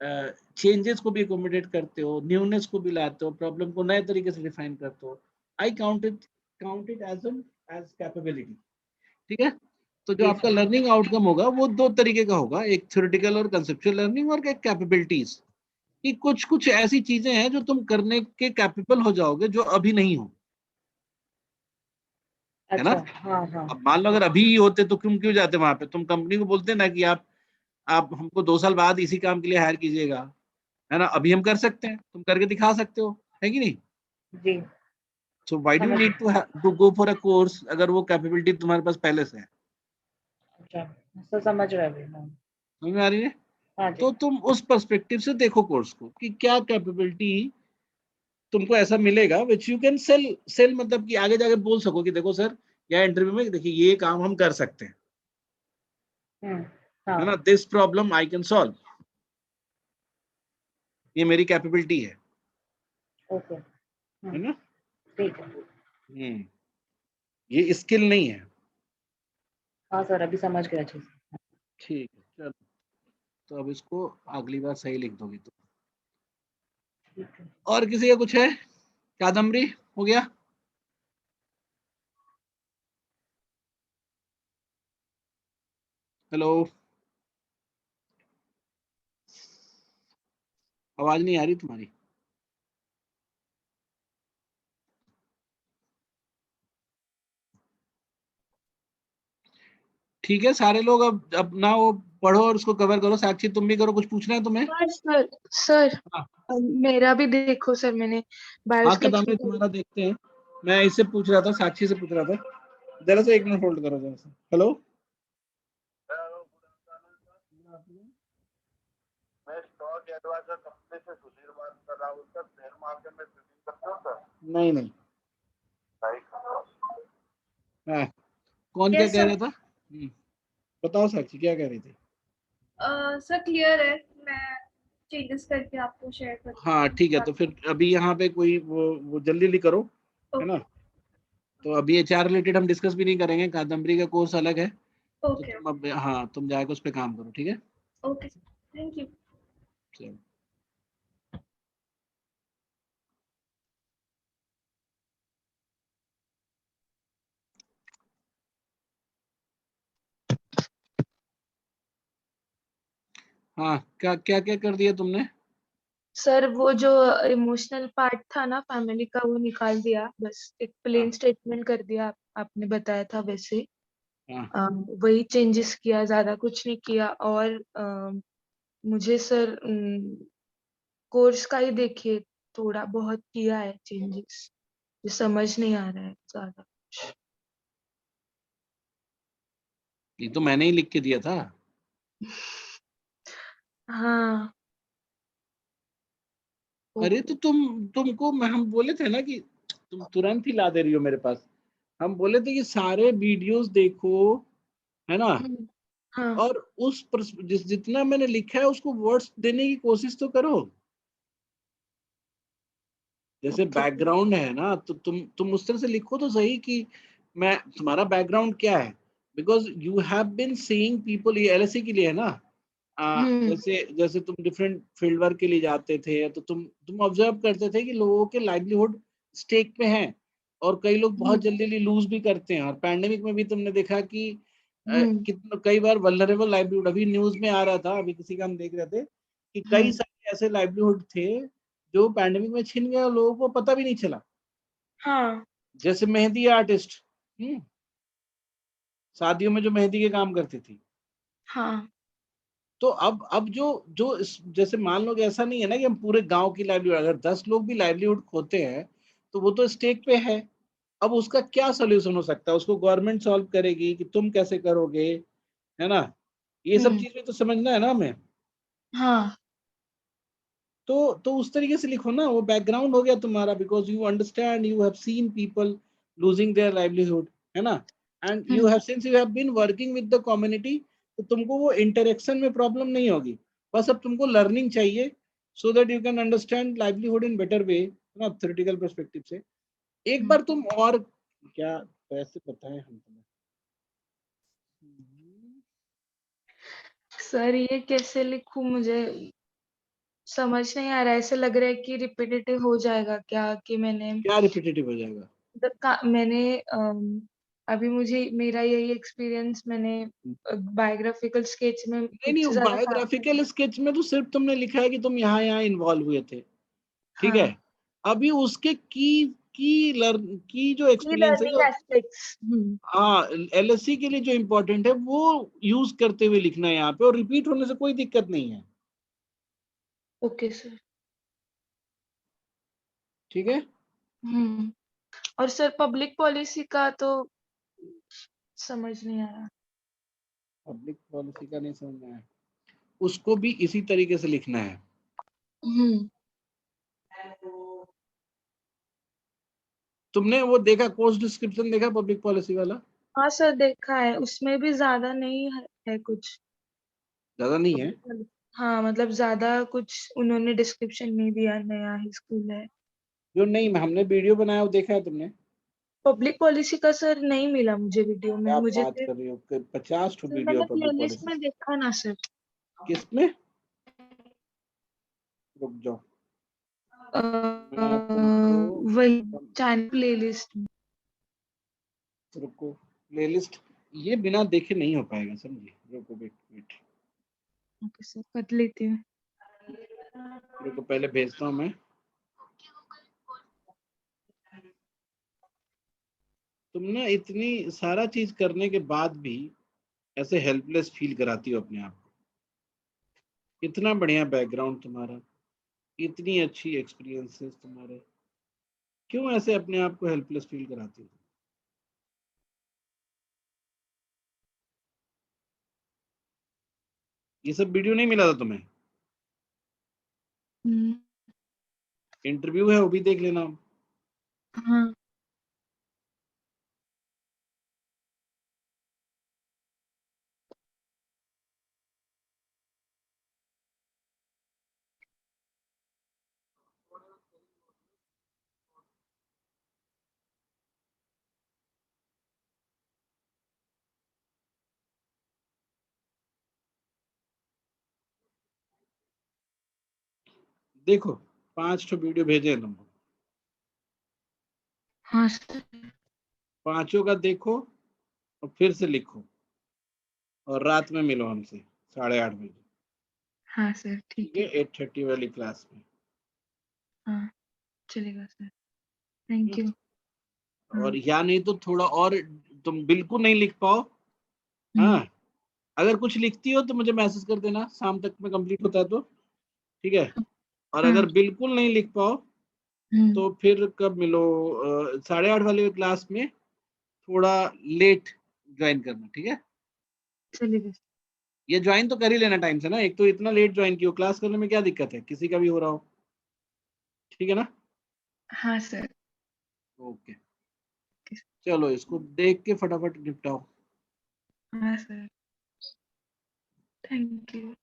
चेंजेस को भी एकोमोडेट करते हो, न्यूनेस को भी लाते हो, प्रॉब्लम को नए तरीके से डिफाइन करते हो, I count it as capability, ठीक है। तो जो जी आपका सर। लर्निंग आउटकम होगा वो 2 तरीके का होगा, एक थ्योरेटिकल और कंसेप्चुअल लर्निंग, और एक कैपेबिलिटीज, कि कुछ कुछ ऐसी चीजें हैं जो तुम करने के कैपेबल हो जाओगे जो अभी नहीं हो, है ना। अच्छा। हाँ हाँ। अब मान लो अगर अभी ही होते तो तुम क्यों जाते वहां पे, तुम कंपनी को बोलते ना कि आप हमको 2 साल बाद इसी काम के लिए हायर कीजिएगा, है ना। अभी हम कर सकते हैं, तुम करके दिखा सकते हो, है कि नहीं। जी। सो व्हाई डू यू समझ। Need to go for a course अगर वो कैपेबिलिटी तुम्हारे पास पहले से है। अच्छा। सर समझ रहे अभी। हाँ। समझ में आ रही है। हाँ जी। तो तुम उस पर्सपेक्टिव से देखो कोर्स को कि क्या कैपेबिलिटी तुमको ऐसा मिलेगा विच यू कैन सेल मतलब कि आगे जाके बोल सको कि देखो सर, या इंटरव्यू में देखिए ये काम हम कर सकते हैं, हम्म। है हाँ। ना, this problem I can solve, ये मेरी कैपेबिलिटी ओके। है ना। ठीक है। हम्म, ये स्किल नहीं है। हाँ सर अभी समझ गया अच्छे से। ठीक है, चलो। तो अब इसको अगली बार सही लिख दोगी तो। ठीक है। और किसी का कुछ है, कादम्बरी हो गया। हेलो, आवाज नहीं आ रही तुम्हारी। ठीक है, सारे लोग अब ना वो पढ़ो और उसको कवर करो। साक्षी तुम भी करो, कुछ पूछना है तुम्हें? सर सर हाँ मेरा भी देखो सर, मैंने बायो हाँ स्केच कदम तुम्हारा देखते हैं। मैं इससे पूछ रहा था, साक्षी से पूछ रहा था। जरा सा 1 मिनट होल्ड करो जरा सा। हेलो, मैं स्टॉक एडवाइजर कंपनी से सुधीर बात कर रहा हूँ सर। शेयर मार्केट में ट्रेडिंग करते हो सर? नहीं नहीं। हाँ, कौन क्या Yes, कह sir. रहा था? बताओ साक्षी क्या कह रही थी? सर क्लियर है, मैं चेंजेस करके आपको शेयर करती हाँ ठीक है, तो फिर अभी यहाँ पे कोई वो जल्दी जल्दी करो, है ना? तो अभी एचआर रिलेटेड हम डिस्कस भी नहीं करेंगे, कादम्बरी का कोर्स अलग है। तो ओके तुम अब हाँ तुम जाके उस पर काम करो, ठीक है? Okay, thank you. चलो। हाँ, क्या क्या क्या कर दिया तुमने? सर वो जो इमोशनल पार्ट था ना फैमिली का, वो निकाल दिया, बस एक प्लेन हाँ स्टेटमेंट कर दिया, आपने बताया था वैसे। हाँ वही चेंजेस किया, ज्यादा कुछ नहीं किया। और मुझे सर कोर्स का ही देखिए, थोड़ा बहुत किया है चेंजेस, जो समझ नहीं आ रहा है ज्यादा। ये तो मैंने ही लिख के दिया था। हाँ। अरे तो तुमको हम बोले थे ना कि तुम तुरंत ही ला दे रही हो मेरे पास। हम बोले थे कि सारे वीडियोस देखो, है ना? हाँ। और जितना मैंने लिखा है उसको वर्ड्स देने की कोशिश तो करो। जैसे ओके। बैकग्राउंड है ना, तो तुम उस तरह से लिखो तो सही कि मैं तुम्हारा बैकग्राउंड क्या है। Because you have been seeing people, ये एलएससी के लिए है ना। हम्म जैसे जैसे तुम डिफरेंट फील्ड वर्क के लिए जाते थे, तो तुम ऑब्जर्व करते थे कि लोगों के लाइवलीहुड स्टेक पे हैं, और कई लोग बहुत हम्म जल्दी लूज भी करते हैं। और पैंडेमिक में भी तुमने देखा कि हम्म कितना कई बार वल्नरेबल लाइवलीहुड, अभी न्यूज में आ रहा था, अभी किसी का हम देख रहे थे कि कई हाँ सारे ऐसे लाइवलीहुड थे जो पैंडेमिक में छिन गए और लोगों को पता भी नहीं चला। हाँ जैसे मेहंदी आर्टिस्ट, शादियों में जो मेहंदी के काम करती थी। हाँ। तो अब जैसे मान लो कि ऐसा नहीं है ना कि हम पूरे गांव की लाइवलीहुड, अगर 10 लोग भी लाइवलीहुड खोते हैं तो वो तो स्टेक पे है। अब उसका क्या सोल्यूशन हो सकता है? उसको गवर्नमेंट सॉल्व करेगी कि तुम कैसे करोगे, है ना? ये सब हम्म चीजें तो समझना है ना हमें। हाँ। तो उस तरीके से लिखो ना, वो बैकग्राउंड हो गया तुम्हारा, because you understand, you have seen people losing their livelihood, है ना? And you hmm have since you have been working with the community, तो तुमको वो इंटरेक्शन में प्रॉब्लम नहीं होगी। बस अब तुमको लर्निंग चाहिए, so that you can understand livelihood in better way, है ना, थ्योरेटिकल पर्सपेक्टिव से। एक बार तुम और क्या कैसे बताएं हम तुम्हें? सर ये कैसे लिखूं, मुझे समझ नहीं आ रहा है। ऐसे लग रहा है कि रिपीटेटिव हो जाएगा क्या, कि क्या रिपीटेटिव हो जाएगा? मैंने अभी मुझे मेरा यही एक्सपीरियंस, मैंने बायोग्राफिकल स्केच में नहीं खुद से नहीं, ज्यादा काम। बायोग्राफिकल स्केच में तो सिर्फ तुमने लिखा है कि तुम यहाँ यहाँ इन्वॉल्व हुए थे, ठीक है? हाँ, अभी उसके की जो की एक्सपीरियंस है, लर्निंग जो एस्पेक्ट्स। हाँ एलएससी के लिए जो इम्पोर्टेंट है वो यूज करते हुए लिखना है यहाँ पे, और रिपीट होने से कोई दिक्कत नहीं है, ओके सर। ठीक है? हम्म और सर पब्लिक पॉलिसी का तो समझ नहीं आ रहा। पब्लिक पॉलिसी का नहीं समझना है, उसको भी इसी तरीके से लिखना है। हम्म तुमने वो देखा, कोर्स डिस्क्रिप्शन देखा पब्लिक पॉलिसी वाला? हाँ सर, देखा है, उसमें भी ज्यादा नहीं है कुछ। ज्यादा नहीं है? पब्लिक पॉलिसी, हाँ मतलब ज्यादा कुछ उन्होंने डिस्क्रिप्शन नहीं दिया, नया ही स्कूल है। जो नहीं, हमने वीडियो बनाया वो देखा है तुमने? पब्लिक पॉलिसी का सर नहीं मिला मुझे वीडियो में, क्या मुझे बात सिर्फ कर रही हो? 50 ठो सर वीडियो मैंने पब्लिक प्लेलिस्ट पॉलिसी। में देखा ना सर। किसमें? रुक जाओ, अ, मैं तुमको वही चैनल प्लेलिस्ट में। रुको, प्लेलिस्ट ये बिना देखे नहीं हो पाएगा, समझिए। रुको, वेट वेट, ओके सर, कर लेती हूँ। रुको पहले भेजता हूँ मैं। तुम ना इतनी सारा चीज करने के बाद भी, ऐसे हेल्पलेस फील कराती हो अपने आप को। इतना बढ़िया बैकग्राउंड तुम्हारा, इतनी अच्छी एक्सपीरियंसेस तुम्हारे, क्यों ऐसे अपने आप को हेल्पलेस फील कराती हो? ये सब वीडियो नहीं मिला था तुम्हें? इंटरव्यू है, वो भी देख लेना। हाँ देखो 5 ठो वीडियो भेजे हैं तुमको, हाँ सर। 5 का देखो और फिर से लिखो, और रात में मिलो हमसे 8:30 बजे, हाँ सर ठीक ठीक है, है। 8:30 वाली क्लास में। हाँ चलेगा सर, थैंक यू। और या नहीं तो थोड़ा और, तुम बिल्कुल नहीं लिख पाओ, हम्म, हाँ, अगर कुछ लिखती हो तो मुझे मैसेज कर देना, शाम तक में कंप्लीट होता है तो, ठीक है। और हाँ अगर बिल्कुल नहीं लिख पाओ तो फिर कब मिलो, 8:30 वाले क्लास में थोड़ा लेट ज्वाइन करना, ठीक है। चलेगा। ये ज्वाइन तो कर ही लेना टाइम से ना, एक तो इतना लेट ज्वाइन किया, क्लास करने में क्या दिक्कत है, किसी का भी हो रहा हो, ठीक है ना। हाँ सर। ओके, चलो इसको देख के फटाफट निपटाओ। हाँ सर, थैंक यू।